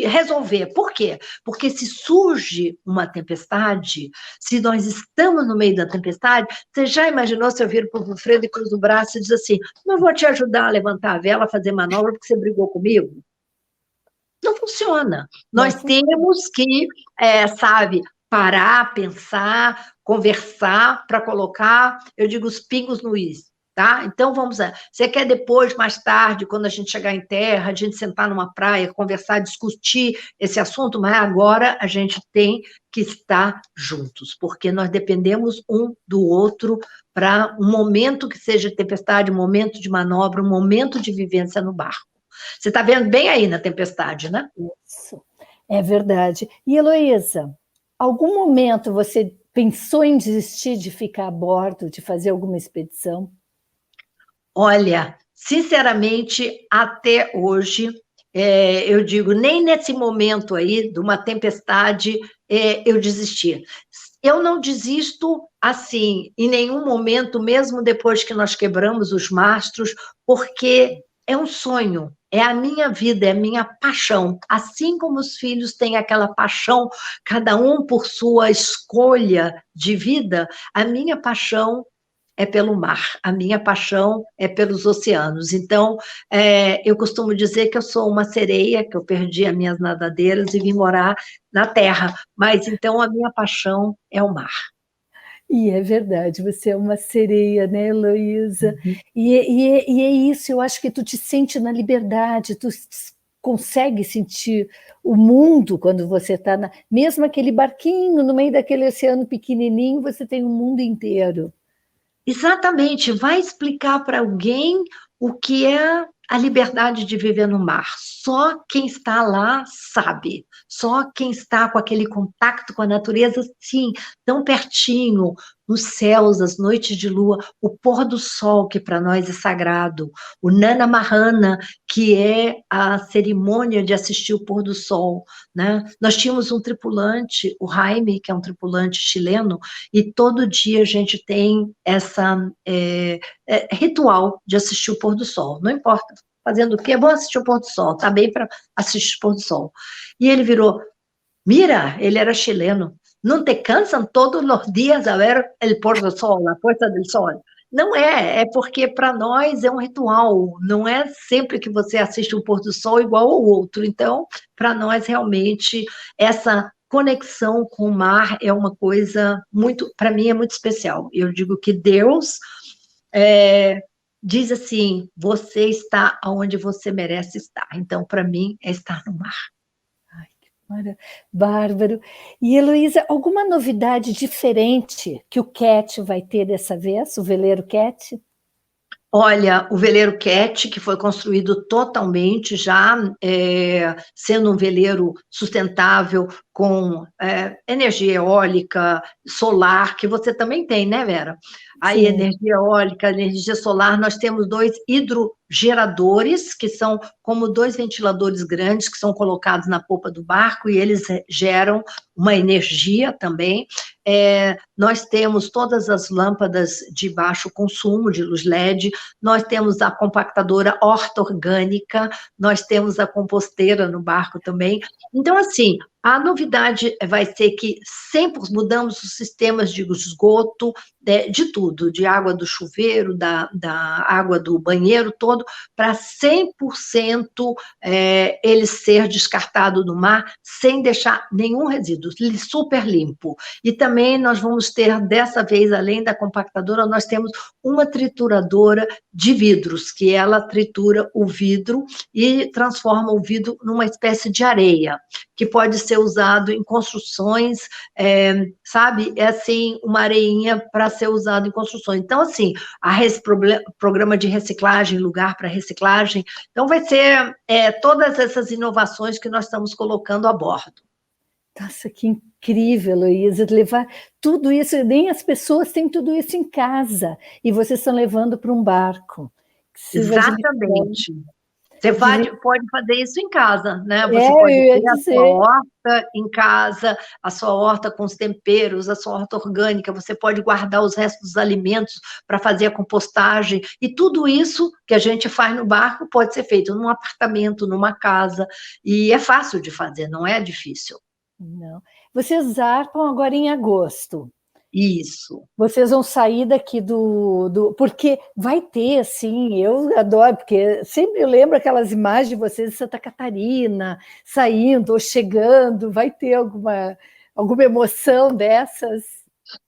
B: resolver. Por quê? Porque se surge uma tempestade, se nós estamos no meio da tempestade, você já imaginou se eu viro para o Wilfredo e cruzo o braço e diz assim, não vou te ajudar a levantar a vela, a fazer manobra, porque você brigou comigo? Não funciona. Nós temos que, sabe, parar, pensar, conversar, para colocar, eu digo, os pingos no is. tá? Então, vamos lá. Você quer depois, mais tarde, quando a gente chegar em terra, a gente sentar numa praia, conversar, discutir esse assunto, mas agora a gente tem que estar juntos, porque nós dependemos um do outro para um momento que seja tempestade, um momento de manobra, um momento de vivência no barco. Você está vendo bem aí na tempestade, né?
A: Isso, é verdade. E, Heloísa, algum momento você pensou em desistir de ficar a bordo, de fazer alguma expedição?
B: Olha, sinceramente, até hoje, eu digo, nem nesse momento aí de uma tempestade eu desisti. Eu não desisto assim, em nenhum momento, mesmo depois que nós quebramos os mastros, porque é um sonho, é a minha vida, é a minha paixão. Assim como os filhos têm aquela paixão, cada um por sua escolha de vida, a minha paixão é pelo mar, a minha paixão é pelos oceanos. Então, eu costumo dizer que eu sou uma sereia, que eu perdi as minhas nadadeiras e vim morar na terra, mas então a minha paixão é o mar.
A: E é verdade, você é uma sereia, né, Heloísa?
B: Uhum.
A: E é isso, eu acho que tu te sente na liberdade, consegue sentir o mundo quando você está, mesmo aquele barquinho no meio daquele oceano pequenininho, você tem o mundo inteiro.
B: Exatamente, vai explicar para alguém o que é a liberdade de viver no mar. Só quem está lá sabe. Só quem está com aquele contato com a natureza, sim, tão pertinho, nos céus, as noites de lua, o pôr do sol, que para nós é sagrado, o Nana Mahana, que é a cerimônia de assistir o pôr do sol, né? Nós tínhamos um tripulante, o Jaime, que é um tripulante chileno, e todo dia a gente tem essa ritual de assistir o pôr do sol. Não importa fazendo o quê, é bom assistir o pôr do sol, tá bem para assistir o pôr do sol. E ele virou, mira, ele era chileno, não te cansam todos os dias a ver o pôr do sol, a puesta do sol? Não é porque para nós é um ritual, não é sempre que você assiste um pôr do sol igual ao outro. Então, para nós, realmente, essa conexão com o mar é uma coisa muito, para mim, é muito especial. Eu digo que Deus diz assim, você está onde você merece estar. Então, para mim, é estar no mar.
A: Ai, que bárbaro. E, Heloísa, alguma novidade diferente que o Cat vai ter dessa vez, o veleiro Cat?
B: Olha, o veleiro Cat, que foi construído totalmente já sendo um veleiro sustentável com energia eólica, solar, que você também tem, né, Vera? Aí,
A: Sim.
B: energia eólica, energia solar, nós temos 2 hidrogeradores, que são como 2 ventiladores grandes que são colocados na popa do barco e eles geram uma energia também. Nós temos todas as lâmpadas de baixo consumo, de luz LED, nós temos a compactadora horta-orgânica, nós temos a composteira no barco também. Então, assim, a novidade vai ser que sempre mudamos os sistemas de esgoto, de tudo, de água do chuveiro, da água do banheiro todo, para 100% ele ser descartado no mar, sem deixar nenhum resíduo, super limpo. E também nós vamos ter, dessa vez, além da compactadora, nós temos uma trituradora de vidros, que ela tritura o vidro e transforma o vidro numa espécie de areia, que pode ser usado em construções, sabe? É assim, uma areinha para ser usado em construções. Então, assim, programa de reciclagem, lugar para reciclagem. Então, vai ser todas essas inovações que nós estamos colocando a bordo.
A: Nossa, que incrível, Heloísa, levar tudo isso, nem as pessoas têm tudo isso em casa, e vocês estão levando para um barco.
B: Exatamente. Você pode fazer isso em casa, né? Você
A: eu
B: pode
A: ia
B: ter a
A: dizer.
B: sua horta em casa, a sua horta com os temperos, a sua horta orgânica, você pode guardar os restos dos alimentos para fazer a compostagem, e tudo isso que a gente faz no barco pode ser feito num apartamento, numa casa, e é fácil de fazer, não é difícil.
A: Não. Vocês zarpam agora em agosto.
B: Isso.
A: Vocês vão sair daqui porque vai ter, assim, eu adoro, porque sempre eu lembro aquelas imagens de vocês de Santa Catarina, saindo ou chegando, vai ter alguma emoção dessas?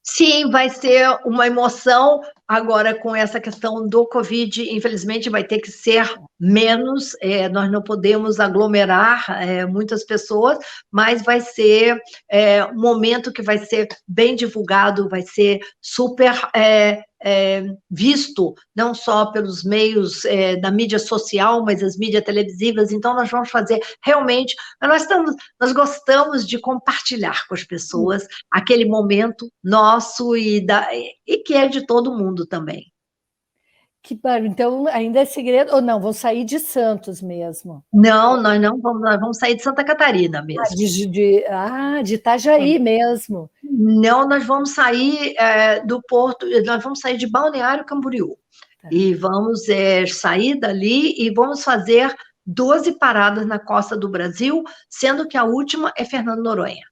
B: Sim, vai ser uma emoção. Agora, com essa questão do Covid, infelizmente vai ter que ser menos, nós não podemos aglomerar muitas pessoas, mas vai ser um momento que vai ser bem divulgado, vai ser super visto, não só pelos meios da mídia social, mas as mídias televisivas. Então, nós vamos fazer realmente, nós gostamos de compartilhar com as pessoas aquele momento nosso e que é de todo mundo também.
A: Que barulho. Então, ainda é segredo, ou não, vão sair de Santos mesmo?
B: Não, nós não vamos, nós vamos sair de Santa Catarina mesmo.
A: De Itajaí mesmo.
B: Não, nós vamos sair do Porto, nós vamos sair de Balneário Camboriú. Tá. E vamos sair dali e vamos fazer 12 paradas na costa do Brasil, sendo que a última é Fernando Noronha.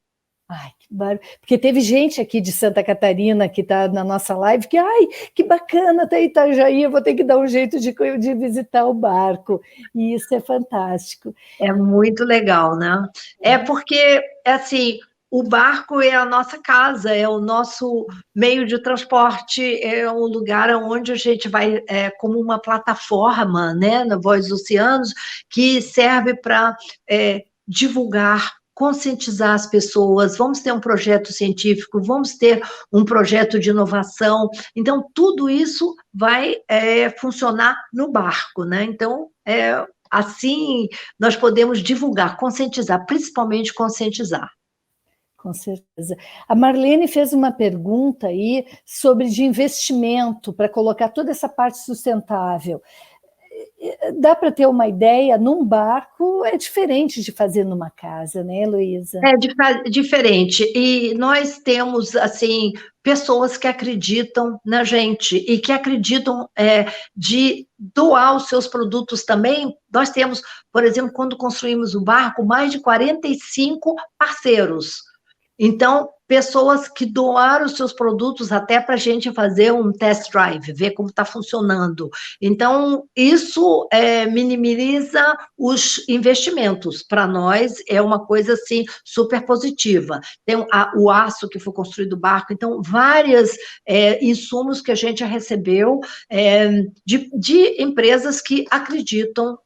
A: Ai, que barulho. Porque teve gente aqui de Santa Catarina que está na nossa live que, ai, que bacana, tá Itajaí, eu vou ter que dar um jeito de visitar o barco. E isso é fantástico.
B: É muito legal, né? É porque, assim, o barco é a nossa casa, é o nosso meio de transporte, é um lugar onde a gente vai, como uma plataforma, né, na Voz dos Oceanos, que serve para divulgar, conscientizar as pessoas. Vamos ter um projeto científico, vamos ter um projeto de inovação. Então, tudo isso vai funcionar no barco, né? Então, assim, nós podemos divulgar, conscientizar, principalmente conscientizar.
A: Com certeza. A Marlene fez uma pergunta aí sobre de investimento, para colocar toda essa parte sustentável. Dá para ter uma ideia, num barco é diferente de fazer numa casa, né, Heloísa?
B: É diferente. E nós temos, assim, pessoas que acreditam na gente e que acreditam de doar os seus produtos também. Nós temos, por exemplo, quando construímos o barco, mais de 45 parceiros. Então, pessoas que doaram os seus produtos até para a gente fazer um test drive, ver como está funcionando. Então, isso minimiza os investimentos. Para nós, é uma coisa, assim, super positiva. Tem o aço que foi construído o barco, então, vários insumos que a gente recebeu de empresas que acreditam,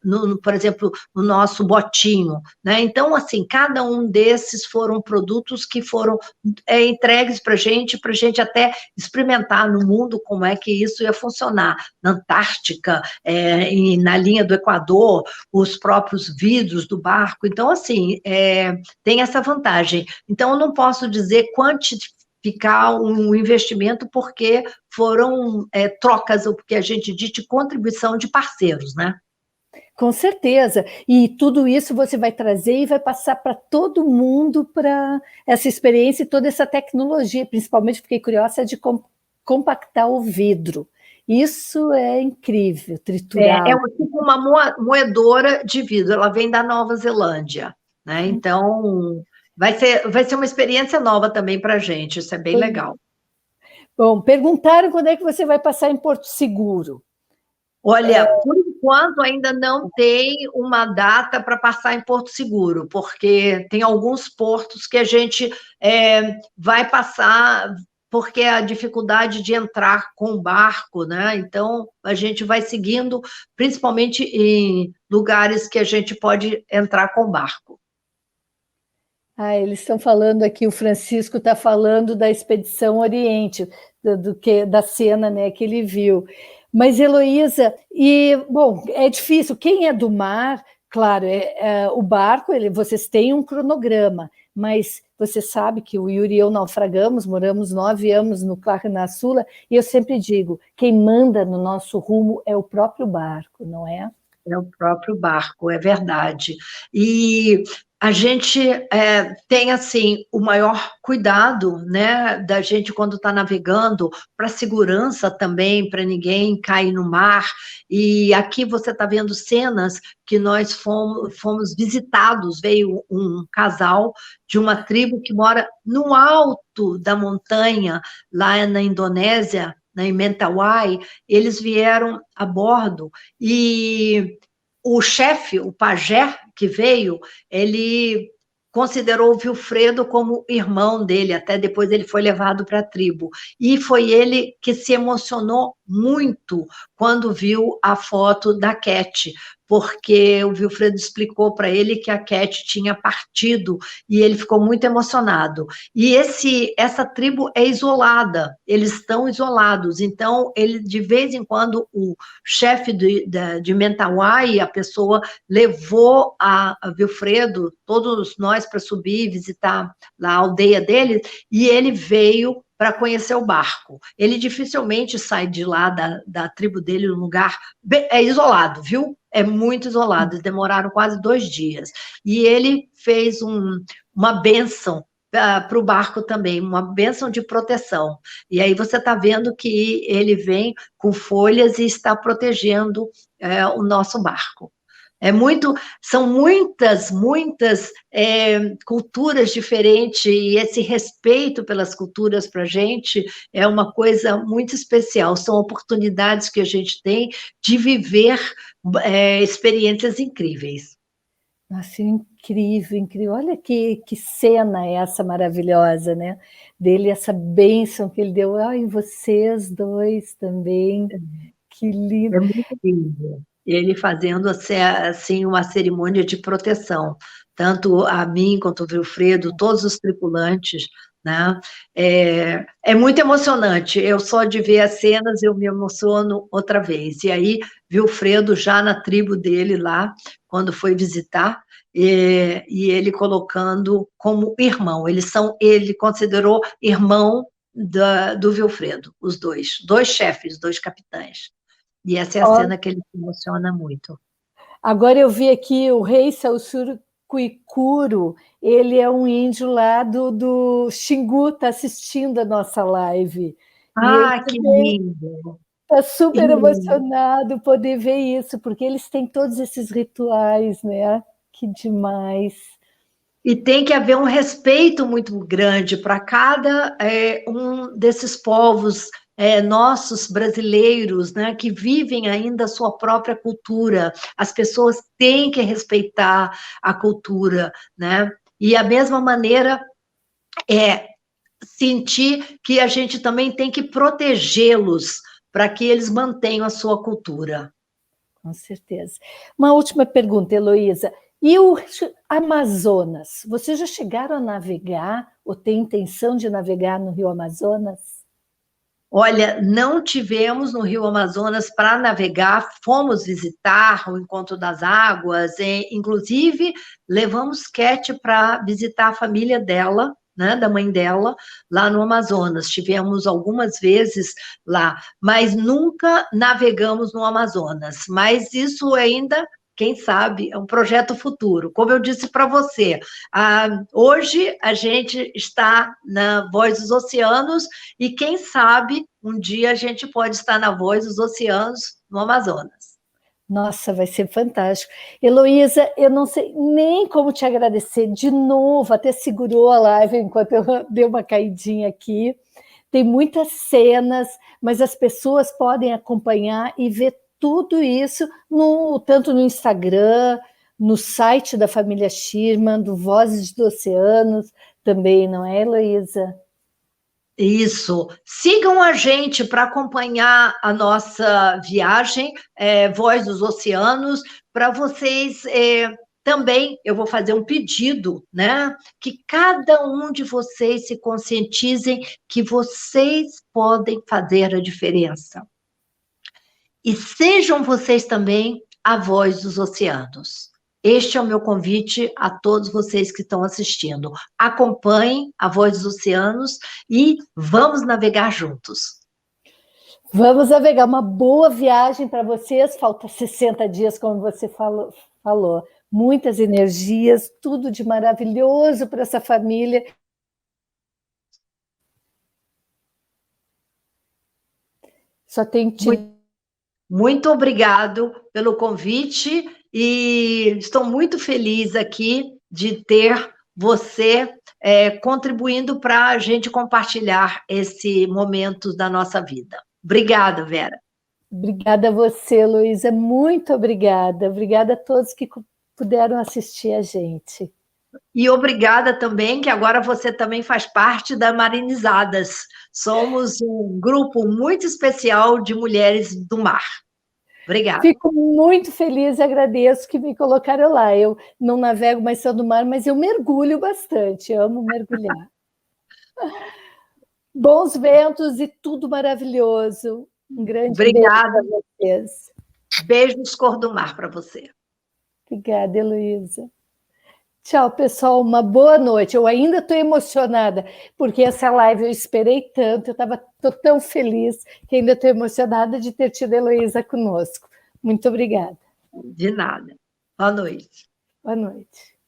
B: por exemplo, no nosso botinho, né? Então, assim, cada um desses foram produtos que foram entregues para a gente até experimentar no mundo como é que isso ia funcionar. Na Antártica, na linha do Equador, os próprios vidros do barco. Então, assim, tem essa vantagem. Então, eu não posso dizer quantificar um investimento, porque foram trocas, o que a gente diz de contribuição de parceiros, né?
A: Com certeza, e tudo isso você vai trazer e vai passar para todo mundo, para essa experiência e toda essa tecnologia. Principalmente fiquei curiosa de compactar o vidro. Isso é incrível, triturar.
B: É tipo uma moedora de vidro, ela vem da Nova Zelândia, né? Então, vai ser uma experiência nova também para a gente, isso é bem legal.
A: Bom, perguntaram quando é que você vai passar em Porto Seguro.
B: Olha, por enquanto ainda não tem uma data para passar em Porto Seguro, porque tem alguns portos que a gente vai passar, porque a dificuldade de entrar com o barco, né? Então, a gente vai seguindo, principalmente em lugares que a gente pode entrar com o barco.
A: Eles estão falando aqui, o Francisco está falando da Expedição Oriente, da cena, né, que ele viu. Mas, Heloísa, bom, é difícil, quem é do mar, claro, o barco, vocês têm um cronograma, mas você sabe que o Yuri e eu naufragamos, moramos 9 anos no Clark na Sula, e eu sempre digo, quem manda no nosso rumo é o próprio barco, não é?
B: É o próprio barco, é verdade. E a gente tem, assim, o maior cuidado, né, da gente quando está navegando, para segurança também, para ninguém cair no mar. E aqui você está vendo cenas que nós fomos visitados, veio um casal de uma tribo que mora no alto da montanha, lá na Indonésia, em Mentawai. Eles vieram a bordo e o chefe, o pajé que veio, ele considerou o Vilfredo como irmão dele, até depois ele foi levado para a tribo. E foi ele que se emocionou muito quando viu a foto da Cat, porque o Vilfredo explicou para ele que a Cat tinha partido e ele ficou muito emocionado. E essa tribo é isolada, eles estão isolados, então ele de vez em quando o chefe de Mentawai, a pessoa levou a Vilfredo, todos nós para subir e visitar lá a aldeia dele, e ele veio para conhecer o barco. Ele dificilmente sai de lá, da tribo dele, um lugar isolado, viu? É muito isolado, eles demoraram quase 2 dias. E ele fez uma bênção para o barco também, uma bênção de proteção. E aí você está vendo que ele vem com folhas e está protegendo o nosso barco. São muitas culturas diferentes, e esse respeito pelas culturas para a gente é uma coisa muito especial. São oportunidades que a gente tem de viver experiências incríveis.
A: Nossa, incrível, incrível. Olha que cena essa maravilhosa, né? Dele, essa bênção que ele deu. Ai, vocês dois também. Que lindo.
B: É muito lindo. Ele fazendo assim uma cerimônia de proteção, tanto a mim quanto o Vilfredo, todos os tripulantes, né? É muito emocionante. Eu só de ver as cenas eu me emociono outra vez. E aí Vilfredo já na tribo dele lá, quando foi visitar, e ele colocando como irmão. Ele considerou irmão do Vilfredo, os dois chefes, 2 capitães. E essa é a cena que ele se emociona muito.
A: Agora eu vi aqui o rei Saussuro Cuicuro, ele é um índio lá do Xingu, está assistindo a nossa live.
B: Ah, que lindo!
A: Está super emocionado poder ver isso, porque eles têm todos esses rituais, né? Que demais.
B: E tem que haver um respeito muito grande para cada um desses povos nossos brasileiros, né, que vivem ainda a sua própria cultura. As pessoas têm que respeitar a cultura, né? E a mesma maneira sentir que a gente também tem que protegê-los para que eles mantenham a sua cultura.
A: Com certeza. Uma última pergunta, Heloísa. E o Amazonas? Vocês já chegaram a navegar ou têm intenção de navegar no Rio Amazonas?
B: Olha, não tivemos no Rio Amazonas para navegar, fomos visitar o Encontro das Águas, inclusive levamos Cat para visitar a família dela, né, da mãe dela, lá no Amazonas. Tivemos algumas vezes lá, mas nunca navegamos no Amazonas. Mas isso ainda, quem sabe, é um projeto futuro. Como eu disse para você, hoje a gente está na Voz dos Oceanos e quem sabe um dia a gente pode estar na Voz dos Oceanos no Amazonas.
A: Nossa, vai ser fantástico. Heloísa, eu não sei nem como te agradecer de novo, até segurou a live enquanto eu dei uma caidinha aqui. Tem muitas cenas, mas as pessoas podem acompanhar e ver tudo isso tanto no Instagram, no site da família Schirman, do Vozes dos Oceanos também, não é, Heloísa?
B: Isso. Sigam a gente para acompanhar a nossa viagem, Voz dos Oceanos, para vocês também, eu vou fazer um pedido, né? Que cada um de vocês se conscientizem que vocês podem fazer a diferença. E sejam vocês também a voz dos oceanos. Este é o meu convite a todos vocês que estão assistindo. Acompanhem a Voz dos Oceanos e vamos navegar juntos.
A: Vamos navegar. Uma boa viagem para vocês. Falta 60 dias, como você falou. Muitas energias, tudo de maravilhoso para essa família. Só tenho que
B: Muito obrigado pelo convite e estou muito feliz aqui de ter você contribuindo para a gente compartilhar esse momento da nossa vida. Obrigada, Vera.
A: Obrigada a você, Luísa, muito obrigada. Obrigada a todos que puderam assistir a gente.
B: E obrigada também, que agora você também faz parte da Marinizadas. Somos um grupo muito especial de mulheres do mar. Obrigada.
A: Fico muito feliz e agradeço que me colocaram lá. Eu não navego mais só no mar, mas eu mergulho bastante, amo mergulhar. Bons ventos e tudo maravilhoso. Um grande beijo
B: Obrigada.
A: para vocês.
B: Beijos cor do mar para você.
A: Obrigada, Heloísa. Tchau, pessoal. Uma boa noite. Eu ainda estou emocionada, porque essa live eu esperei tanto, estou tão feliz que ainda estou emocionada de ter tido a Heloísa conosco. Muito obrigada.
B: De nada. Boa noite.
A: Boa noite.